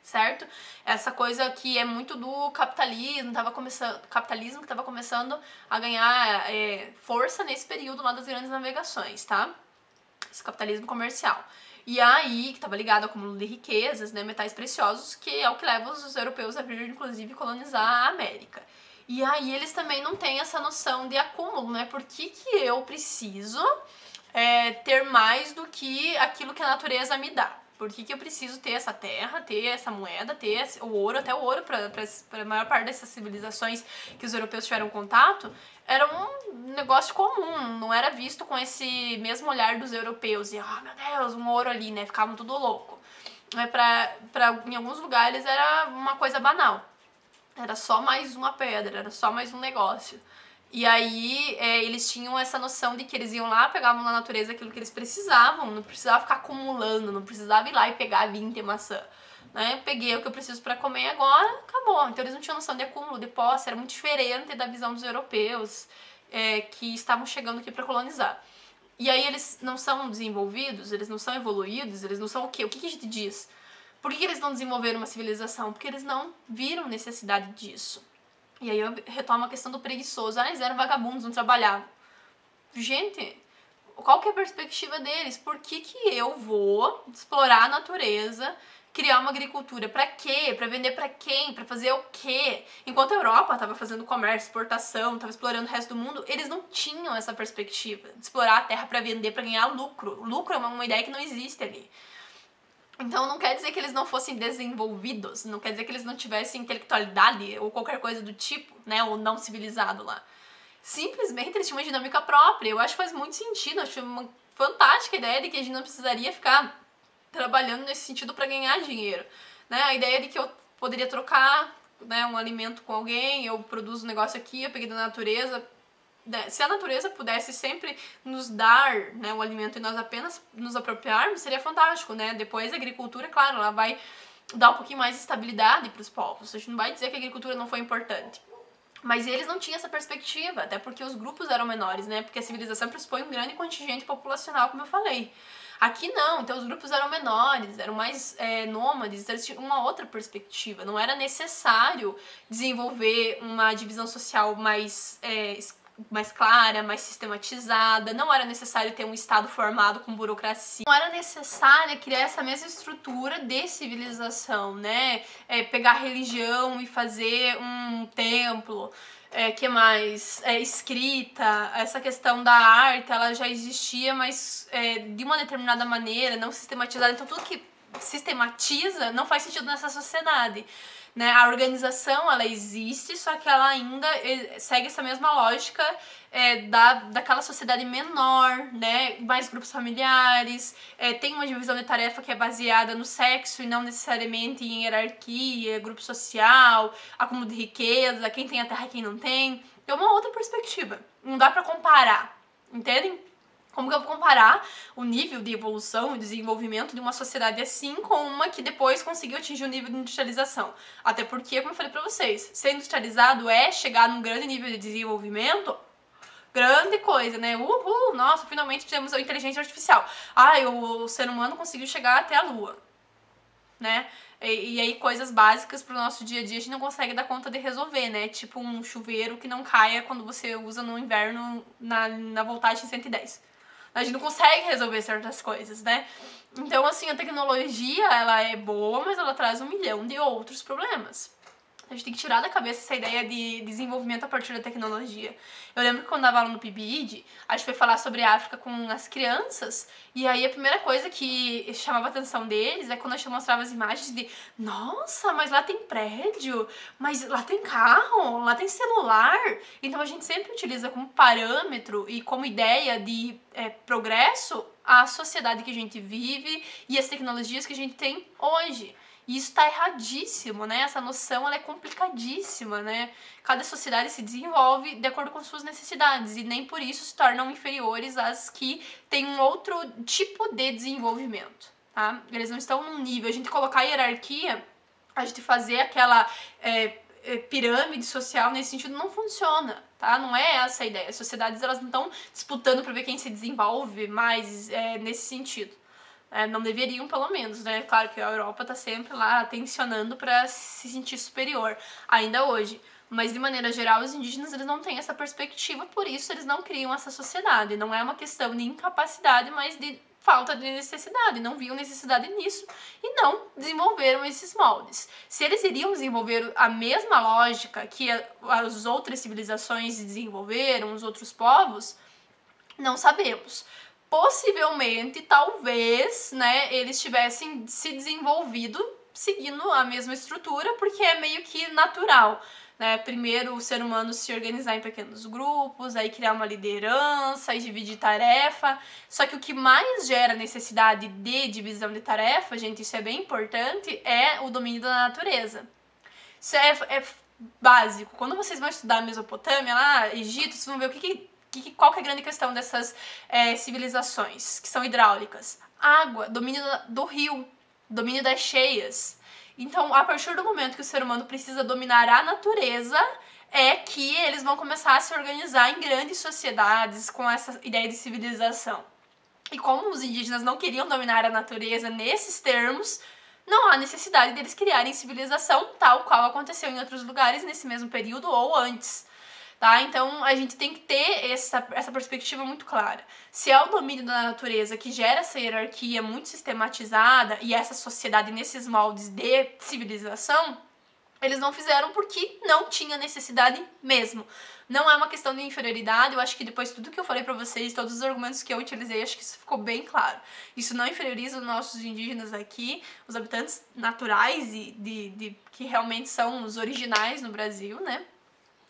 Speaker 1: certo? Essa coisa que é muito do capitalismo, capitalismo que estava começando a ganhar força nesse período lá das grandes navegações, tá? Esse capitalismo comercial. E aí, que estava ligado ao acúmulo de riquezas, né, metais preciosos, que é o que leva os europeus a vir, inclusive, colonizar a América. E aí eles também não têm essa noção de acúmulo, né? Por que eu preciso ter mais do que aquilo que a natureza me dá? Por que eu preciso ter essa terra, ter essa moeda, ter o ouro, até o ouro para a maior parte dessas civilizações que os europeus tiveram contato, era um negócio comum, não era visto com esse mesmo olhar dos europeus, e meu Deus, um ouro ali, né? Ficavam tudo louco. Em alguns lugares era uma coisa banal. Era só mais uma pedra, era só mais um negócio. E aí eles tinham essa noção de que eles iam lá, pegavam na natureza aquilo que eles precisavam, não precisava ficar acumulando, não precisava ir lá e pegar 20 maçã. Né? Peguei o que eu preciso para comer agora, acabou. Então eles não tinham noção de acúmulo, de posse, era muito diferente da visão dos europeus que estavam chegando aqui para colonizar. E aí eles não são desenvolvidos, eles não são evoluídos, eles não são o quê? O que a gente diz? Por que eles não desenvolveram uma civilização? Porque eles não viram necessidade disso. E aí eu retomo a questão do preguiçoso. Eles eram vagabundos, não trabalhavam. Gente, qual que é a perspectiva deles? Por que eu vou explorar a natureza, criar uma agricultura. Pra quê? Pra vender pra quem? Pra fazer o quê? Enquanto a Europa estava fazendo comércio, exportação, estava explorando o resto do mundo, eles não tinham essa perspectiva de explorar a terra pra vender, pra ganhar lucro. Lucro é uma ideia que não existe ali. Então não quer dizer que eles não fossem desenvolvidos, não quer dizer que eles não tivessem intelectualidade ou qualquer coisa do tipo, né, ou não civilizado lá. Simplesmente eles tinham uma dinâmica própria. Eu acho que faz muito sentido, eu acho uma fantástica ideia de que a gente não precisaria ficar trabalhando nesse sentido para ganhar dinheiro, né? A ideia de que eu poderia trocar, né, um alimento com alguém, eu produzo um negócio aqui, eu peguei da natureza. Se a natureza pudesse sempre nos dar, né, o alimento e nós apenas nos apropriarmos, seria fantástico, né? Depois a agricultura, claro, ela vai dar um pouquinho mais de estabilidade para os povos. A gente não vai dizer que a agricultura não foi importante. Mas eles não tinham essa perspectiva, até porque os grupos eram menores, né? Porque a civilização pressupõe um grande contingente populacional, como eu falei. Aqui não, então os grupos eram menores, eram mais nômades, eles tinham uma outra perspectiva. Não era necessário desenvolver uma divisão social mais clara, mais sistematizada, não era necessário ter um Estado formado com burocracia, não era necessário criar essa mesma estrutura de civilização, né? Pegar religião e fazer um templo, que mais? Escrita, essa questão da arte, ela já existia, mas de uma determinada maneira, não sistematizada, então tudo que sistematiza não faz sentido nessa sociedade. Né? A organização, ela existe, só que ela ainda segue essa mesma lógica daquela sociedade menor, né? Mais grupos familiares, tem uma divisão de tarefa que é baseada no sexo e não necessariamente em hierarquia, grupo social, acúmulo de riqueza, quem tem a terra e quem não tem. É uma outra perspectiva, não dá pra comparar, entendem? Como que eu vou comparar o nível de evolução e desenvolvimento de uma sociedade assim com uma que depois conseguiu atingir o nível de industrialização? Até porque, como eu falei pra vocês, ser industrializado é chegar num grande nível de desenvolvimento, grande coisa, né? Uhul, nossa, finalmente tivemos a inteligência artificial. O ser humano conseguiu chegar até a Lua, né? E aí coisas básicas pro nosso dia a dia a gente não consegue dar conta de resolver, né? Tipo um chuveiro que não caia quando você usa no inverno na voltagem 110. A gente não consegue resolver certas coisas, né? Então, assim, a tecnologia, ela é boa, mas ela traz 1 milhão de outros problemas. A gente tem que tirar da cabeça essa ideia de desenvolvimento a partir da tecnologia. Eu lembro que quando eu dava aula no PIBID, a gente foi falar sobre a África com as crianças, e aí a primeira coisa que chamava a atenção deles é quando a gente mostrava as imagens de nossa, mas lá tem prédio, mas lá tem carro, lá tem celular. Então a gente sempre utiliza como parâmetro e como ideia de progresso a sociedade que a gente vive e as tecnologias que a gente tem hoje. E isso tá erradíssimo, né? Essa noção, ela é complicadíssima, né? Cada sociedade se desenvolve de acordo com suas necessidades e nem por isso se tornam inferiores às que têm um outro tipo de desenvolvimento, tá? Eles não estão num nível. A gente colocar a hierarquia, a gente fazer aquela pirâmide social nesse sentido não funciona, tá? Não é essa a ideia. As sociedades, elas não estão disputando para ver quem se desenvolve mais nesse sentido. Não deveriam, pelo menos, né? Claro que a Europa tá sempre lá tensionando para se sentir superior, ainda hoje. Mas, de maneira geral, os indígenas, eles não têm essa perspectiva, por isso eles não criam essa sociedade. Não é uma questão de incapacidade, mas de falta de necessidade. Não viam necessidade nisso e não desenvolveram esses moldes. Se eles iriam desenvolver a mesma lógica que as outras civilizações desenvolveram, os outros povos, não sabemos. Possivelmente, talvez, né, eles tivessem se desenvolvido seguindo a mesma estrutura, porque é meio que natural, né? Primeiro o ser humano se organizar em pequenos grupos, aí criar uma liderança e dividir tarefa. Só que o que mais gera necessidade de divisão de tarefa, gente, isso é bem importante, é o domínio da natureza. Isso é básico. Quando vocês vão estudar a Mesopotâmia, lá, Egito, vocês vão ver qual que é a grande questão dessas civilizações, que são hidráulicas? Água, domínio do rio, domínio das cheias. Então, a partir do momento que o ser humano precisa dominar a natureza, é que eles vão começar a se organizar em grandes sociedades com essa ideia de civilização. E como os indígenas não queriam dominar a natureza nesses termos, não há necessidade deles criarem civilização, tal qual aconteceu em outros lugares nesse mesmo período ou antes. tá? Então a gente tem que ter essa perspectiva muito clara. Se é o domínio da natureza que gera essa hierarquia muito sistematizada e essa sociedade nesses moldes de civilização, eles não fizeram porque não tinha necessidade mesmo. Não é uma questão de inferioridade, eu acho que depois de tudo que eu falei pra vocês, todos os argumentos que eu utilizei, acho que isso ficou bem claro. Isso não inferioriza os nossos indígenas aqui, os habitantes naturais e que realmente são os originais no Brasil, né?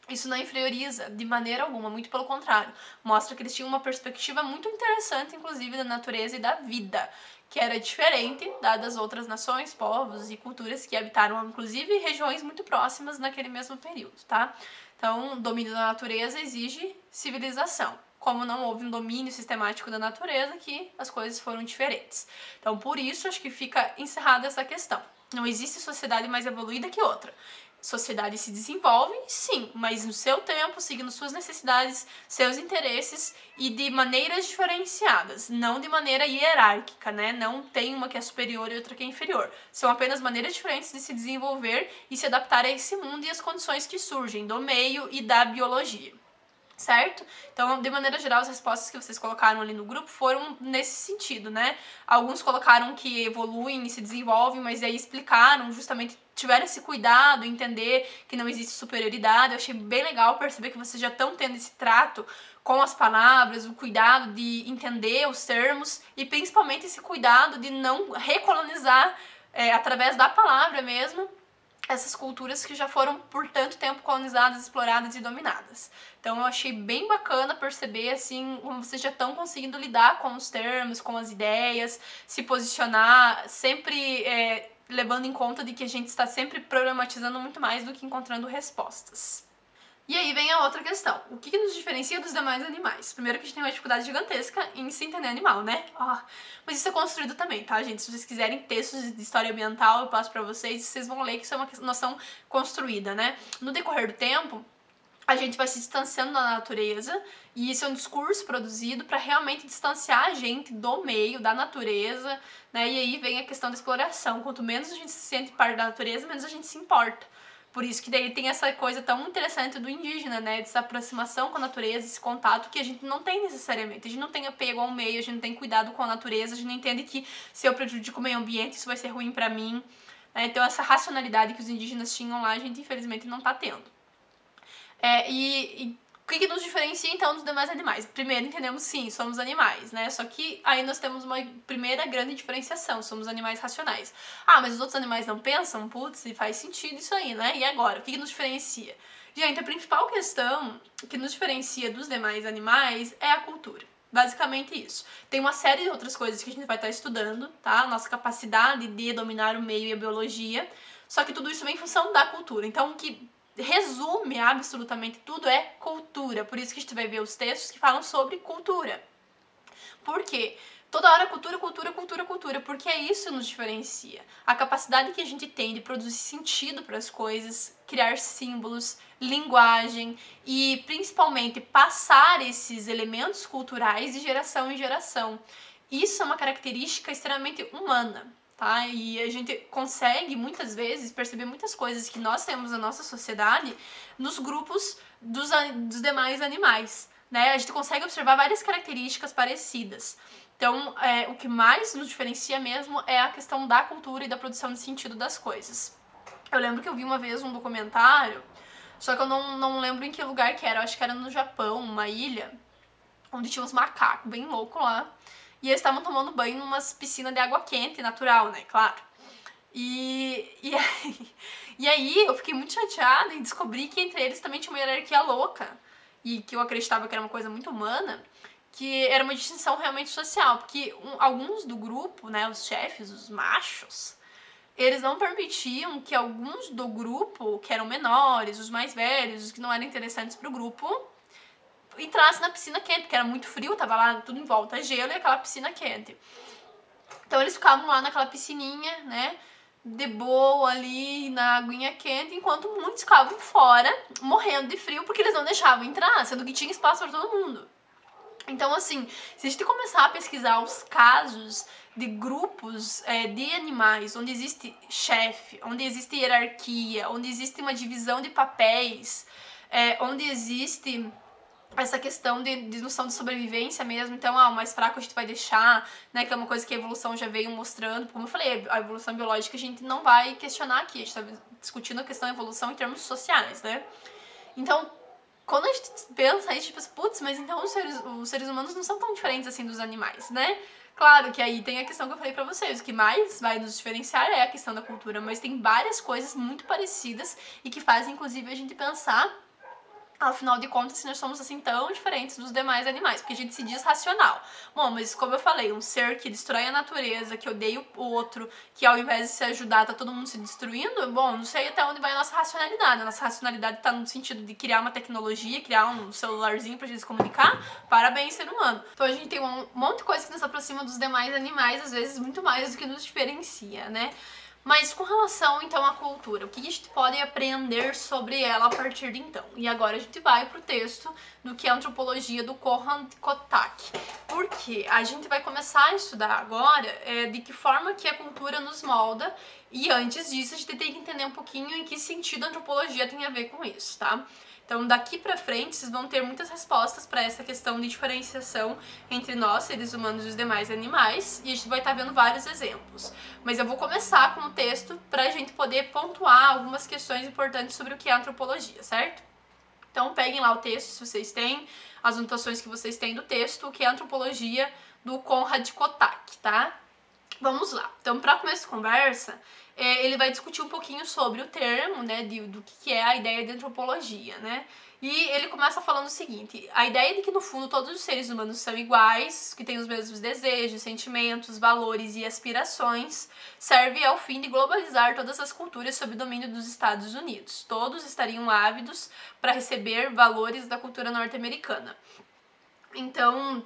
Speaker 1: Isso não inferioriza de maneira alguma, muito pelo contrário. Mostra que eles tinham uma perspectiva muito interessante, inclusive, da natureza e da vida, que era diferente das outras nações, povos e culturas que habitaram, inclusive, regiões muito próximas naquele mesmo período, tá? Então, o domínio da natureza exige civilização. Como não houve um domínio sistemático da natureza, que as coisas foram diferentes. Então, por isso, acho que fica encerrada essa questão. Não existe sociedade mais evoluída que outra. Sociedade se desenvolve, sim, mas no seu tempo, seguindo suas necessidades, seus interesses e de maneiras diferenciadas, não de maneira hierárquica, né? Não tem uma que é superior e outra que é inferior. São apenas maneiras diferentes de se desenvolver e se adaptar a esse mundo e as condições que surgem do meio e da biologia. Certo? Então, de maneira geral, as respostas que vocês colocaram ali no grupo foram nesse sentido, né? Alguns colocaram que evoluem e se desenvolvem, mas aí explicaram, justamente tiveram esse cuidado, entender que não existe superioridade. Eu achei bem legal perceber que vocês já estão tendo esse trato com as palavras, o cuidado de entender os termos e principalmente esse cuidado de não recolonizar através da palavra mesmo essas culturas que já foram por tanto tempo colonizadas, exploradas e dominadas. Então eu achei bem bacana perceber assim como vocês já estão conseguindo lidar com os termos, com as ideias, se posicionar, sempre levando em conta de que a gente está sempre problematizando muito mais do que encontrando respostas. E aí vem a outra questão. O que nos diferencia dos demais animais? Primeiro que a gente tem uma dificuldade gigantesca em se entender animal, né? Mas isso é construído também, tá, gente? Se vocês quiserem textos de história ambiental, eu passo pra vocês, vocês vão ler que isso é uma noção construída, né? No decorrer do tempo, a gente vai se distanciando da natureza, e isso é um discurso produzido para realmente distanciar a gente do meio, da natureza, né? E aí vem a questão da exploração. Quanto menos a gente se sente parte da natureza, menos a gente se importa. Por isso que daí tem essa coisa tão interessante do indígena, né? Dessa aproximação com a natureza, esse contato que a gente não tem necessariamente. A gente não tem apego ao meio, a gente não tem cuidado com a natureza, a gente não entende que se eu prejudico o meio ambiente, isso vai ser ruim pra mim. Então essa racionalidade que os indígenas tinham lá, a gente infelizmente não tá tendo. O que nos diferencia então dos demais animais? Primeiro, entendemos sim, somos animais, né? Só que aí nós temos uma primeira grande diferenciação, somos animais racionais. Mas os outros animais não pensam? Putz, faz sentido isso aí, né? E agora, o que nos diferencia? Gente, a principal questão que nos diferencia dos demais animais é a cultura. Basicamente isso. Tem uma série de outras coisas que a gente vai estar estudando, tá? Nossa capacidade de dominar o meio e a biologia. Só que tudo isso vem em função da cultura. Então, o que resume absolutamente tudo é cultura. Por isso que a gente vai ver os textos que falam sobre cultura. Por quê? Toda hora cultura, cultura, cultura, cultura, porque isso nos diferencia. A capacidade que a gente tem de produzir sentido para as coisas, criar símbolos, linguagem e principalmente passar esses elementos culturais de geração em geração. Isso é uma característica extremamente humana. Tá? E a gente consegue muitas vezes perceber muitas coisas que nós temos na nossa sociedade nos grupos dos demais animais, né? A gente consegue observar várias características parecidas. Então, o que mais nos diferencia mesmo é a questão da cultura e da produção de sentido das coisas. Eu lembro que eu vi uma vez um documentário, só que eu não lembro em que lugar que era, eu acho que era no Japão, uma ilha, onde tinha uns macacos bem loucos lá. E eles estavam tomando banho numa piscina de água quente, natural, né? Claro. E aí eu fiquei muito chateada em descobrir que entre eles também tinha uma hierarquia louca. E que eu acreditava que era uma coisa muito humana, que era uma distinção realmente social. Porque alguns do grupo, né, os chefes, os machos, eles não permitiam que alguns do grupo, que eram menores, os mais velhos, os que não eram interessantes pro grupo, entrasse na piscina quente, porque era muito frio, tava lá tudo em volta gelo e aquela piscina quente. Então eles ficavam lá naquela piscininha, né, de boa ali na aguinha quente, enquanto muitos ficavam fora, morrendo de frio, porque eles não deixavam entrar, sendo que tinha espaço para todo mundo. Então, assim, se a gente começar a pesquisar os casos de grupos de animais, onde existe chefe, onde existe hierarquia, onde existe uma divisão de papéis, onde existe essa questão de noção de sobrevivência mesmo. Então, o mais fraco a gente vai deixar, né, que é uma coisa que a evolução já veio mostrando. Como eu falei, a evolução biológica a gente não vai questionar aqui, a gente tá discutindo a questão da evolução em termos sociais, né? Então, quando a gente pensa aí, tipo, putz, mas então os seres humanos não são tão diferentes assim dos animais, né? Claro que aí tem a questão que eu falei pra vocês, o que mais vai nos diferenciar é a questão da cultura, mas tem várias coisas muito parecidas e que fazem, inclusive, a gente pensar, afinal de contas, se nós somos assim tão diferentes dos demais animais, porque a gente se diz racional. Bom, mas como eu falei, um ser que destrói a natureza, que odeia o outro, que ao invés de se ajudar tá todo mundo se destruindo, bom, não sei até onde vai a nossa racionalidade. A nossa racionalidade tá no sentido de criar uma tecnologia, criar um celularzinho pra gente se comunicar. Parabéns, ser humano. Então a gente tem um monte de coisa que nos aproxima dos demais animais, às vezes muito mais do que nos diferencia, né? Mas com relação, então, à cultura, o que a gente pode aprender sobre ela a partir de então? E agora a gente vai pro texto do que é a antropologia do Conrad Kotak. Porque a gente vai começar a estudar agora de que forma que a cultura nos molda, e antes disso a gente tem que entender um pouquinho em que sentido a antropologia tem a ver com isso, tá? Então, daqui pra frente, vocês vão ter muitas respostas para essa questão de diferenciação entre nós, seres humanos, e os demais animais, e a gente vai estar vendo vários exemplos. Mas eu vou começar com o texto pra gente poder pontuar algumas questões importantes sobre o que é antropologia, certo? Então, peguem lá o texto, se vocês têm, as anotações que vocês têm do texto, o que é antropologia do Conrad Kotak, tá? Vamos lá. Então, para começo de conversa, ele vai discutir um pouquinho sobre o termo, né, do que é a ideia de antropologia, né? E ele começa falando o seguinte: a ideia de que no fundo todos os seres humanos são iguais, que têm os mesmos desejos, sentimentos, valores e aspirações, serve ao fim de globalizar todas as culturas sob domínio dos Estados Unidos. Todos estariam ávidos para receber valores da cultura norte-americana. Então,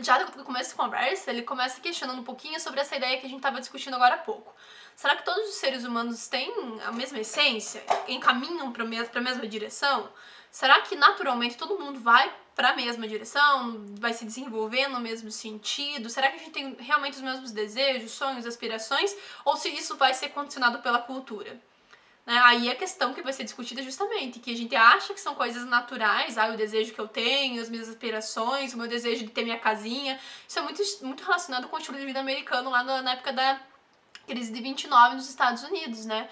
Speaker 1: já no começo da conversa, ele começa questionando um pouquinho sobre essa ideia que a gente estava discutindo agora há pouco. Será que todos os seres humanos têm a mesma essência? Encaminham para a mesma direção? Será que naturalmente todo mundo vai para a mesma direção? Vai se desenvolver no mesmo sentido? Será que a gente tem realmente os mesmos desejos, sonhos, aspirações? Ou se isso vai ser condicionado pela cultura? Aí a questão que vai ser discutida é justamente que a gente acha que são coisas naturais, o desejo que eu tenho, as minhas aspirações, o meu desejo de ter minha casinha. Isso é muito relacionado com o estilo de vida americano lá na época da crise de 29 nos Estados Unidos, né?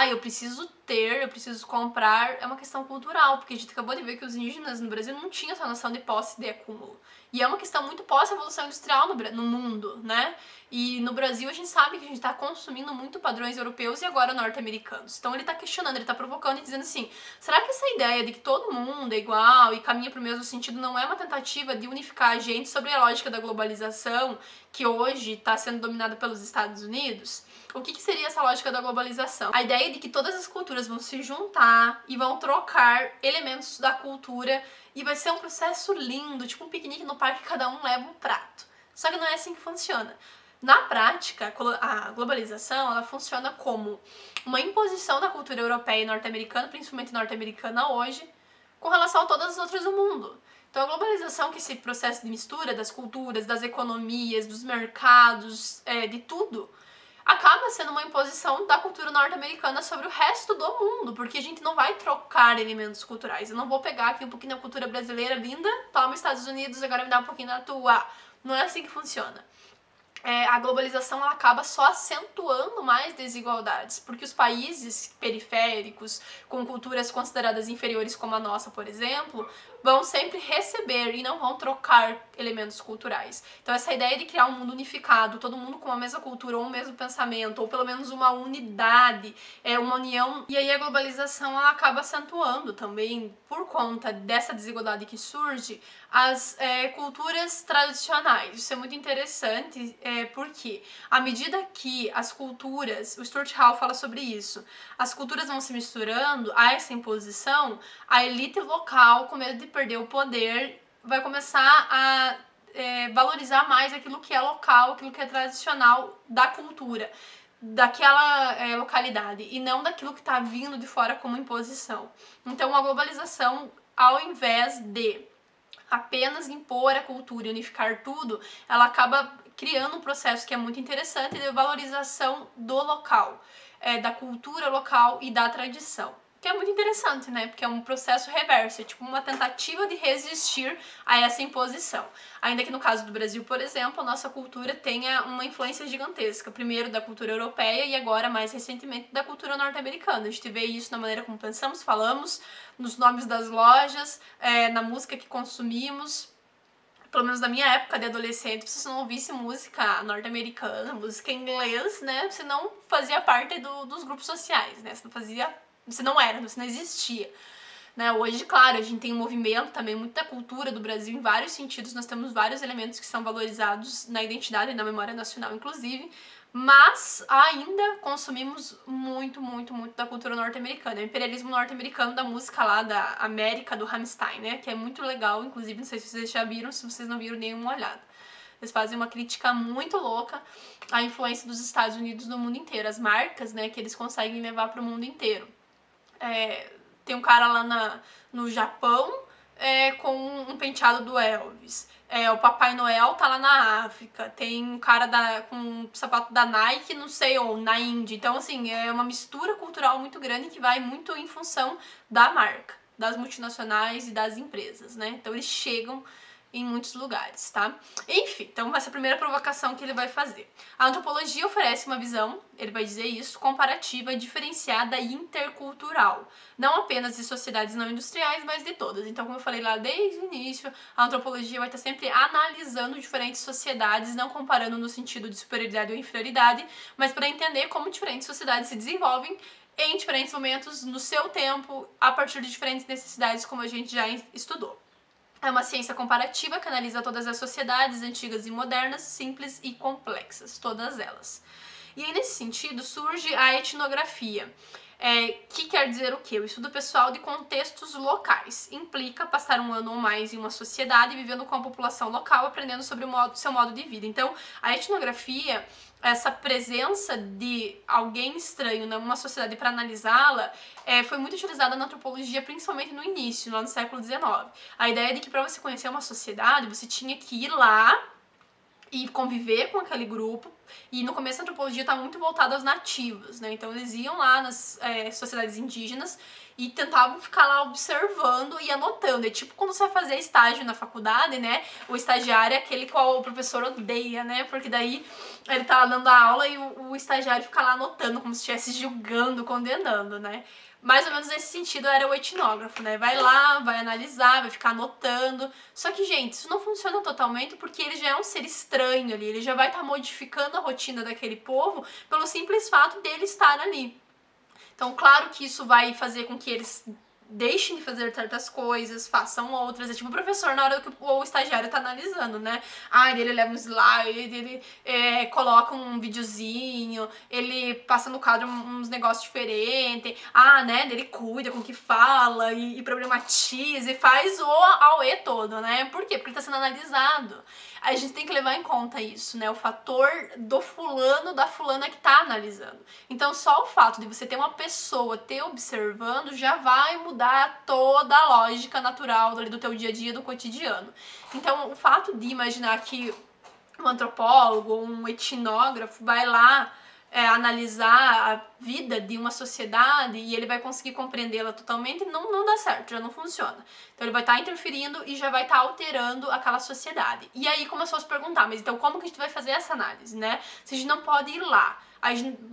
Speaker 1: Eu preciso ter, eu preciso comprar, é uma questão cultural, porque a gente acabou de ver que os indígenas no Brasil não tinham essa noção de posse e de acúmulo. E é uma questão muito pós-revolução industrial no mundo, né? E no Brasil a gente sabe que a gente tá consumindo muito padrões europeus e agora norte-americanos. Então ele tá questionando, ele tá provocando e dizendo assim: será que essa ideia de que todo mundo é igual e caminha pro mesmo sentido não é uma tentativa de unificar a gente sobre a lógica da globalização, que hoje está sendo dominada pelos Estados Unidos? O que seria essa lógica da globalização? A ideia de que todas as culturas vão se juntar e vão trocar elementos da cultura e vai ser um processo lindo, tipo um piquenique no parque, cada um leva um prato. Só que não é assim que funciona. Na prática, a globalização ela funciona como uma imposição da cultura europeia e norte-americana, principalmente norte-americana hoje, com relação a todas as outras do mundo. Então a globalização, que é esse processo de mistura das culturas, das economias, dos mercados, de tudo, acaba sendo uma imposição da cultura norte-americana sobre o resto do mundo, porque a gente não vai trocar elementos culturais. Eu não vou pegar aqui um pouquinho da cultura brasileira linda, toma Estados Unidos, agora me dá um pouquinho da tua. Não é assim que funciona. A globalização ela acaba só acentuando mais desigualdades, porque os países periféricos, com culturas consideradas inferiores como a nossa, por exemplo, vão sempre receber e não vão trocar elementos culturais. Então essa ideia de criar um mundo unificado, todo mundo com a mesma cultura ou o mesmo pensamento, ou pelo menos uma unidade, uma união, e aí a globalização ela acaba acentuando também, por conta dessa desigualdade que surge, as culturas tradicionais. Isso é muito interessante, porque à medida que as culturas, o Stuart Hall fala sobre isso, as culturas vão se misturando a essa imposição, a elite local, com medo de perder o poder, vai começar a valorizar mais aquilo que é local, aquilo que é tradicional da cultura, daquela localidade, e não daquilo que está vindo de fora como imposição. Então a globalização, ao invés de apenas impor a cultura e unificar tudo, ela acaba criando um processo que é muito interessante de valorização do local, da cultura local e da tradição. que é muito interessante, né? Porque é um processo reverso, é tipo uma tentativa de resistir a essa imposição. Ainda que no caso do Brasil, por exemplo, a nossa cultura tenha uma influência gigantesca, primeiro da cultura europeia e agora, mais recentemente, da cultura norte-americana. A gente vê isso na maneira como pensamos, falamos, nos nomes das lojas, na música que consumimos. Pelo menos na minha época de adolescente, se você não ouvisse música norte-americana, música em inglês, né, você não fazia parte dos grupos sociais, né, você não existia. Né? Hoje, claro, a gente tem um movimento também, muita cultura do Brasil em vários sentidos, nós temos vários elementos que são valorizados na identidade e na memória nacional, inclusive, mas ainda consumimos muito, muito, muito da cultura norte-americana. O imperialismo norte-americano da música lá da América, do Rammstein, né? Que é muito legal, inclusive, não sei se vocês já viram, se vocês não viram, nenhuma olhada. Eles fazem uma crítica muito louca à influência dos Estados Unidos no mundo inteiro, as marcas, né, que eles conseguem levar para o mundo inteiro. Tem um cara lá no Japão com um penteado do Elvis. O Papai Noel tá lá na África. Tem um cara com um sapato da Nike, não sei onde, na Índia. Então, assim, é uma mistura cultural muito grande que vai muito em função da marca, das multinacionais e das empresas, né? Então, eles chegam em muitos lugares, tá? Enfim, então essa é a primeira provocação que ele vai fazer. A antropologia oferece uma visão, ele vai dizer isso, comparativa, diferenciada e intercultural. Não apenas de sociedades não industriais, mas de todas. Então, como eu falei lá desde o início, a antropologia vai estar sempre analisando diferentes sociedades, não comparando no sentido de superioridade ou inferioridade, mas para entender como diferentes sociedades se desenvolvem em diferentes momentos, no seu tempo, a partir de diferentes necessidades, como a gente já estudou. É uma ciência comparativa que analisa todas as sociedades, antigas e modernas, simples e complexas, todas elas. E aí, nesse sentido, surge a etnografia, que quer dizer o quê? O estudo pessoal de contextos locais. Implica passar um ano ou mais em uma sociedade, vivendo com a população local, aprendendo sobre seu modo de vida. Então, a etnografia, essa presença de alguém estranho numa sociedade para analisá-la, foi muito utilizada na antropologia, principalmente no início, lá no século XIX. A ideia é de que para você conhecer uma sociedade, você tinha que ir lá e conviver com aquele grupo. E no começo a antropologia está muito voltada aos nativos, né? Então eles iam lá nas sociedades indígenas e tentavam ficar lá observando e anotando. É tipo quando você vai fazer estágio na faculdade, né? O estagiário é aquele que o professor odeia, né? Porque daí ele tá lá dando a aula e o estagiário fica lá anotando, como se estivesse julgando, condenando, né? Mais ou menos nesse sentido era o etnógrafo, né? Vai lá, vai analisar, vai ficar anotando. Só que, gente, isso não funciona totalmente porque ele já é um ser estranho ali. Ele já vai estar modificando a rotina daquele povo pelo simples fato dele estar ali. Então, claro que isso vai fazer com que eles deixem de fazer certas coisas, façam outras. É tipo o professor na hora que o estagiário tá analisando, né? Ele leva um slide, ele coloca um videozinho, ele passa no quadro uns negócios diferentes, né? Ele cuida com o que fala e problematiza e faz o auê todo, né? Por quê? Porque ele tá sendo analisado. A gente tem que levar em conta isso, né? O fator do fulano, da fulana que tá analisando. Então, só o fato de você ter uma pessoa te observando já vai mudar toda a lógica natural do teu dia a dia, do cotidiano. Então, o fato de imaginar que um antropólogo ou um etnógrafo vai lá analisar a vida de uma sociedade e ele vai conseguir compreendê-la totalmente, não dá certo, já não funciona. Então ele vai estar interferindo e já vai estar alterando aquela sociedade. E aí começou a se perguntar, mas então como que a gente vai fazer essa análise, né? Se a gente não pode ir lá,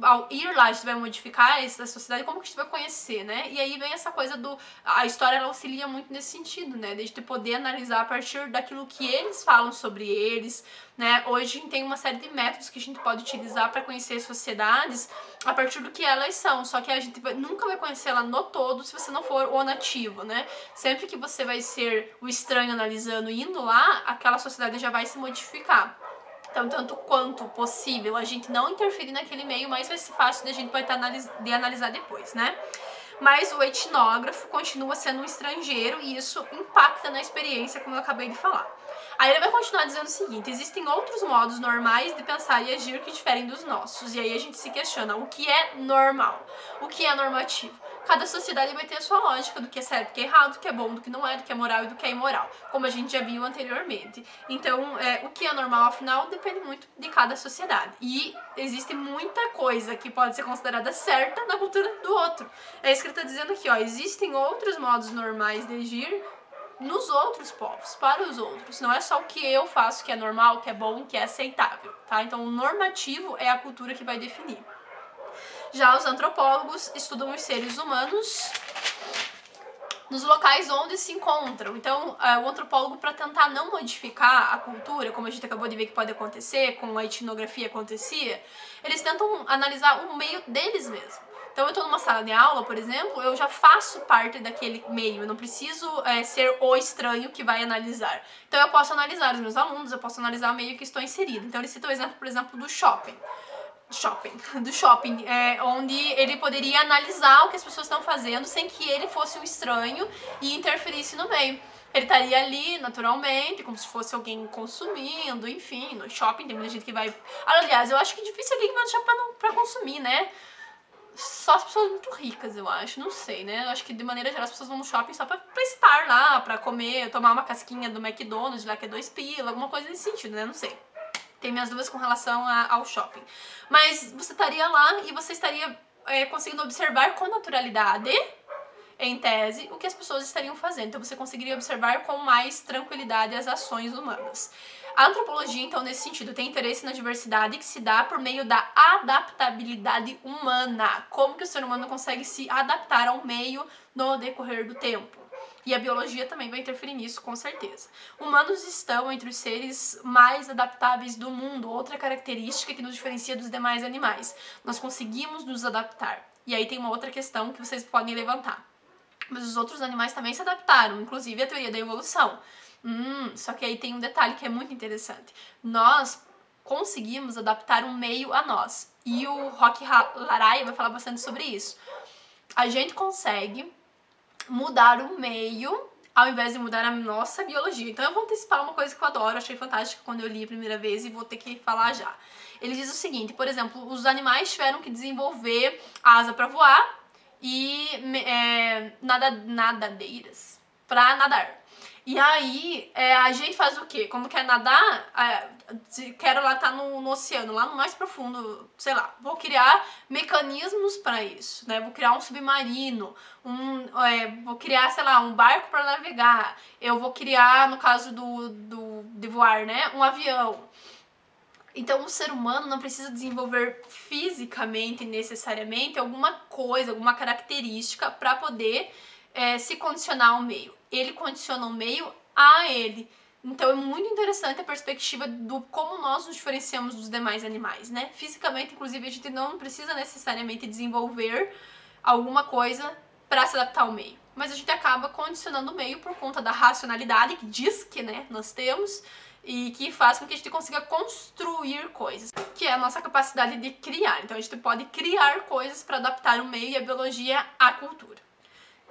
Speaker 1: ao ir lá a gente vai modificar essa sociedade, como que a gente vai conhecer, né? E aí vem essa coisa a história ela auxilia muito nesse sentido, né? De a gente poder analisar a partir daquilo que eles falam sobre eles, né? Hoje a gente tem uma série de métodos que a gente pode utilizar para conhecer sociedades a partir do que elas são, só que a gente nunca vai conhecer ela no todo se você não for o nativo, né? Sempre que você vai ser o estranho analisando e indo lá, aquela sociedade já vai se modificar. Então, tanto quanto possível, a gente não interferir naquele meio, mas vai ser fácil da gente vai analisar depois, né? Mas o etnógrafo continua sendo um estrangeiro e isso impacta na experiência, como eu acabei de falar. Aí ele vai continuar dizendo o seguinte: existem outros modos normais de pensar e agir que diferem dos nossos. E aí a gente se questiona o que é normal, o que é normativo. cada sociedade vai ter a sua lógica do que é certo, do que é errado, do que é bom, do que não é, do que é moral e do que é imoral, como a gente já viu anteriormente. Então, o que é normal, afinal, depende muito de cada sociedade. E existe muita coisa que pode ser considerada certa na cultura do outro. É isso que ele está dizendo aqui, ó, existem outros modos normais de agir nos outros povos, para os outros. Não é só o que eu faço que é normal, que é bom, que é aceitável, tá? Então, o normativo é a cultura que vai definir. Já os antropólogos estudam os seres humanos nos locais onde se encontram. Então, o antropólogo, para tentar não modificar a cultura, como a gente acabou de ver que pode acontecer, como a etnografia acontecia, eles tentam analisar o meio deles mesmos. Então, eu estou numa sala de aula, por exemplo, eu já faço parte daquele meio, eu não preciso ser o estranho que vai analisar. Então, eu posso analisar os meus alunos, eu posso analisar o meio que estou inserido. Então, ele cita o exemplo, por exemplo, do shopping, onde ele poderia analisar o que as pessoas estão fazendo sem que ele fosse um estranho e interferisse no meio. Ele estaria ali naturalmente, como se fosse alguém consumindo, enfim, no shopping tem muita gente que vai... Aliás, eu acho que é difícil alguém que vai no shopping pra consumir, né? Só as pessoas muito ricas, eu acho, não sei, né? Eu acho que de maneira geral as pessoas vão no shopping só pra estar lá, pra comer, tomar uma casquinha do McDonald's lá que é 2 pila, alguma coisa nesse sentido, né? Não sei. Tem minhas dúvidas com relação ao shopping. Mas você estaria lá e você estaria conseguindo observar com naturalidade, em tese, o que as pessoas estariam fazendo. Então você conseguiria observar com mais tranquilidade as ações humanas. A antropologia, então, nesse sentido, tem interesse na diversidade que se dá por meio da adaptabilidade humana. Como que o ser humano consegue se adaptar ao meio no decorrer do tempo. E a biologia também vai interferir nisso, com certeza. Humanos estão entre os seres mais adaptáveis do mundo, outra característica que nos diferencia dos demais animais. Nós conseguimos nos adaptar. E aí tem uma outra questão que vocês podem levantar. Mas os outros animais também se adaptaram, inclusive a teoria da evolução. Só que aí tem um detalhe que é muito interessante. Nós conseguimos adaptar um meio a nós. E o Roque Laraia vai falar bastante sobre isso. A gente consegue mudar o meio ao invés de mudar a nossa biologia. Então eu vou antecipar uma coisa que eu adoro, achei fantástica quando eu li a primeira vez e vou ter que falar já. Ele diz o seguinte, por exemplo, os animais tiveram que desenvolver asa para voar e nadadeiras para nadar. E aí, a gente faz o quê? Como quer nadar, quero lá estar no oceano, lá no mais profundo, sei lá, vou criar mecanismos para isso, né? Vou criar um submarino, vou criar, sei lá, um barco para navegar, eu vou criar, no caso de voar, né, um avião. Então, o ser humano não precisa desenvolver fisicamente, necessariamente, alguma coisa, alguma característica para poder se condicionar ao meio. Ele condiciona o meio a ele. Então, é muito interessante a perspectiva do como nós nos diferenciamos dos demais animais, né? Fisicamente, inclusive, a gente não precisa necessariamente desenvolver alguma coisa para se adaptar ao meio. Mas a gente acaba condicionando o meio por conta da racionalidade, que diz que, né, nós temos, e que faz com que a gente consiga construir coisas, que é a nossa capacidade de criar. Então a gente pode criar coisas para adaptar o meio e a biologia à cultura.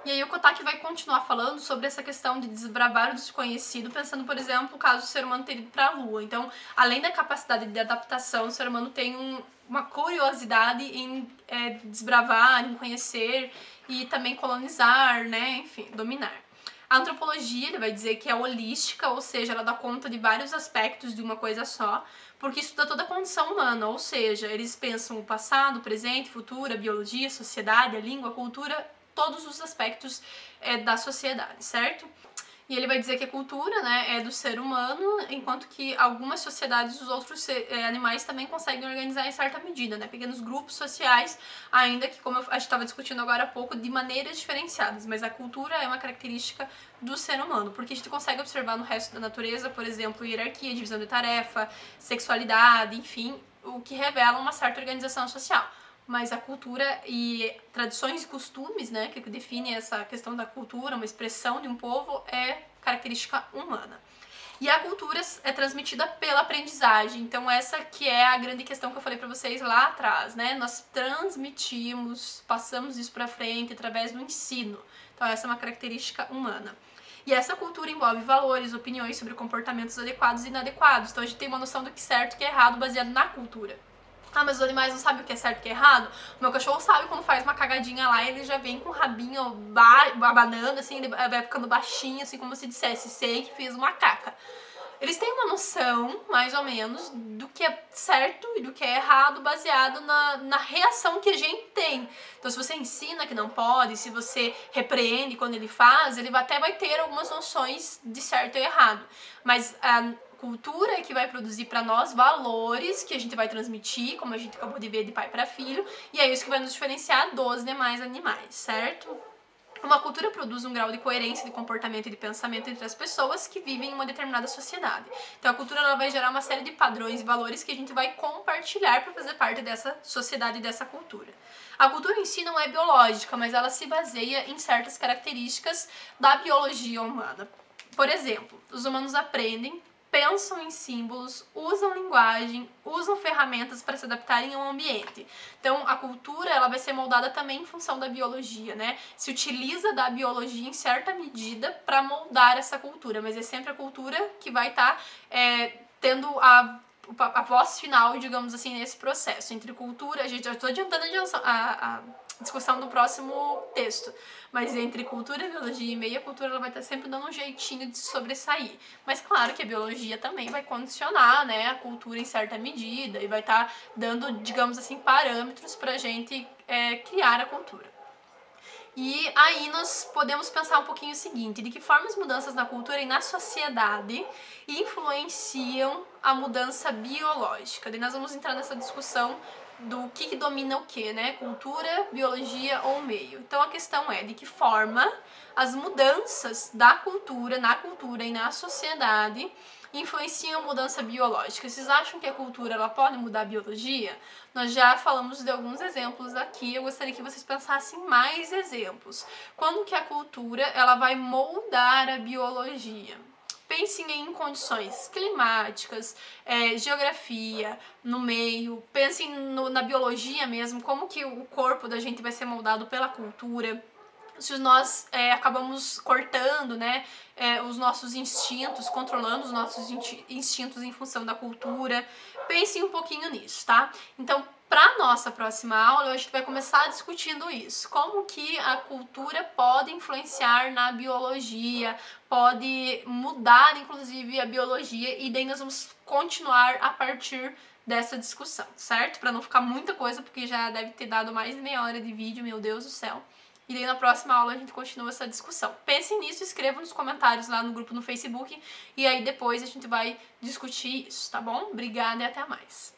Speaker 1: E aí o Kotaki vai continuar falando sobre essa questão de desbravar o desconhecido, pensando, por exemplo, o caso do ser humano ter ido para a Lua. Então, além da capacidade de adaptação, o ser humano tem uma curiosidade em desbravar, em conhecer e também colonizar, né, enfim, dominar. A antropologia, ele vai dizer que é holística, ou seja, ela dá conta de vários aspectos de uma coisa só, porque estuda toda a condição humana, ou seja, eles pensam o passado, o presente, o futuro, a biologia, a sociedade, a língua, a cultura, todos os aspectos da sociedade, certo? E ele vai dizer que a cultura, né, é do ser humano, enquanto que algumas sociedades, os outros animais também conseguem organizar em certa medida, né, pequenos grupos sociais, ainda que, como a gente estava discutindo agora há pouco, de maneiras diferenciadas, mas a cultura é uma característica do ser humano, porque a gente consegue observar no resto da natureza, por exemplo, hierarquia, divisão de tarefa, sexualidade, enfim, o que revela uma certa organização social. Mas a cultura e tradições e costumes, né, que define essa questão da cultura, uma expressão de um povo, é característica humana. E a cultura é transmitida pela aprendizagem, então essa que é a grande questão que eu falei pra vocês lá atrás, né, nós transmitimos, passamos isso pra frente através do ensino, então essa é uma característica humana. E essa cultura envolve valores, opiniões sobre comportamentos adequados e inadequados, então a gente tem uma noção do que é certo e que é errado baseado na cultura. Ah, mas os animais não sabem o que é certo e o que é errado? O meu cachorro sabe quando faz uma cagadinha lá, ele já vem com o rabinho abanando, assim, ele vai ficando baixinho, assim, como se dissesse, sei que fiz uma caca. Eles têm uma noção, mais ou menos, do que é certo e do que é errado, baseado na reação que a gente tem. Então, se você ensina que não pode, se você repreende quando ele faz, ele até vai ter algumas noções de certo e errado. Mas a cultura é que vai produzir para nós valores que a gente vai transmitir, como a gente acabou de ver, de pai para filho, e é isso que vai nos diferenciar dos demais animais, certo? Uma cultura produz um grau de coerência de comportamento e de pensamento entre as pessoas que vivem em uma determinada sociedade. Então a cultura ela vai gerar uma série de padrões e valores que a gente vai compartilhar para fazer parte dessa sociedade e dessa cultura. A cultura em si não é biológica, mas ela se baseia em certas características da biologia humana. Por exemplo, os humanos aprendem, pensam em símbolos, usam linguagem, usam ferramentas para se adaptarem ao ambiente. Então, a cultura ela vai ser moldada também em função da biologia, né? Se utiliza da biologia em certa medida para moldar essa cultura, mas é sempre a cultura que vai estar tendo a voz final, digamos assim, nesse processo. Entre cultura, a gente já estou adiantando a discussão do próximo texto, mas entre cultura, biologia e meia cultura ela vai estar sempre dando um jeitinho de sobressair. Mas claro que a biologia também vai condicionar, né, a cultura em certa medida e vai estar dando, digamos assim, parâmetros para a gente criar a cultura. E aí nós podemos pensar um pouquinho o seguinte, de que forma as mudanças na cultura e na sociedade influenciam a mudança biológica. Daí nós vamos entrar nessa discussão do que domina o que, né? Cultura, biologia ou meio. Então a questão é de que forma as mudanças da cultura, na cultura e na sociedade influenciam a mudança biológica. Vocês acham que a cultura ela pode mudar a biologia? Nós já falamos de alguns exemplos aqui, eu gostaria que vocês pensassem em mais exemplos. Quando que a cultura ela vai moldar a biologia? Pensem em condições climáticas, geografia, no meio, pensem na biologia mesmo, como que o corpo da gente vai ser moldado pela cultura. Se nós acabamos cortando, né, os nossos instintos, controlando os nossos instintos em função da cultura. Pensem um pouquinho nisso, tá? Então, para nossa próxima aula, a gente vai começar discutindo isso. Como que a cultura pode influenciar na biologia, pode mudar, inclusive, a biologia, e daí nós vamos continuar a partir dessa discussão, certo? Para não ficar muita coisa, porque já deve ter dado mais de meia hora de vídeo, meu Deus do céu. E daí na próxima aula a gente continua essa discussão. Pensem nisso, escrevam nos comentários lá no grupo no Facebook e aí depois a gente vai discutir isso, tá bom? Obrigada e até mais.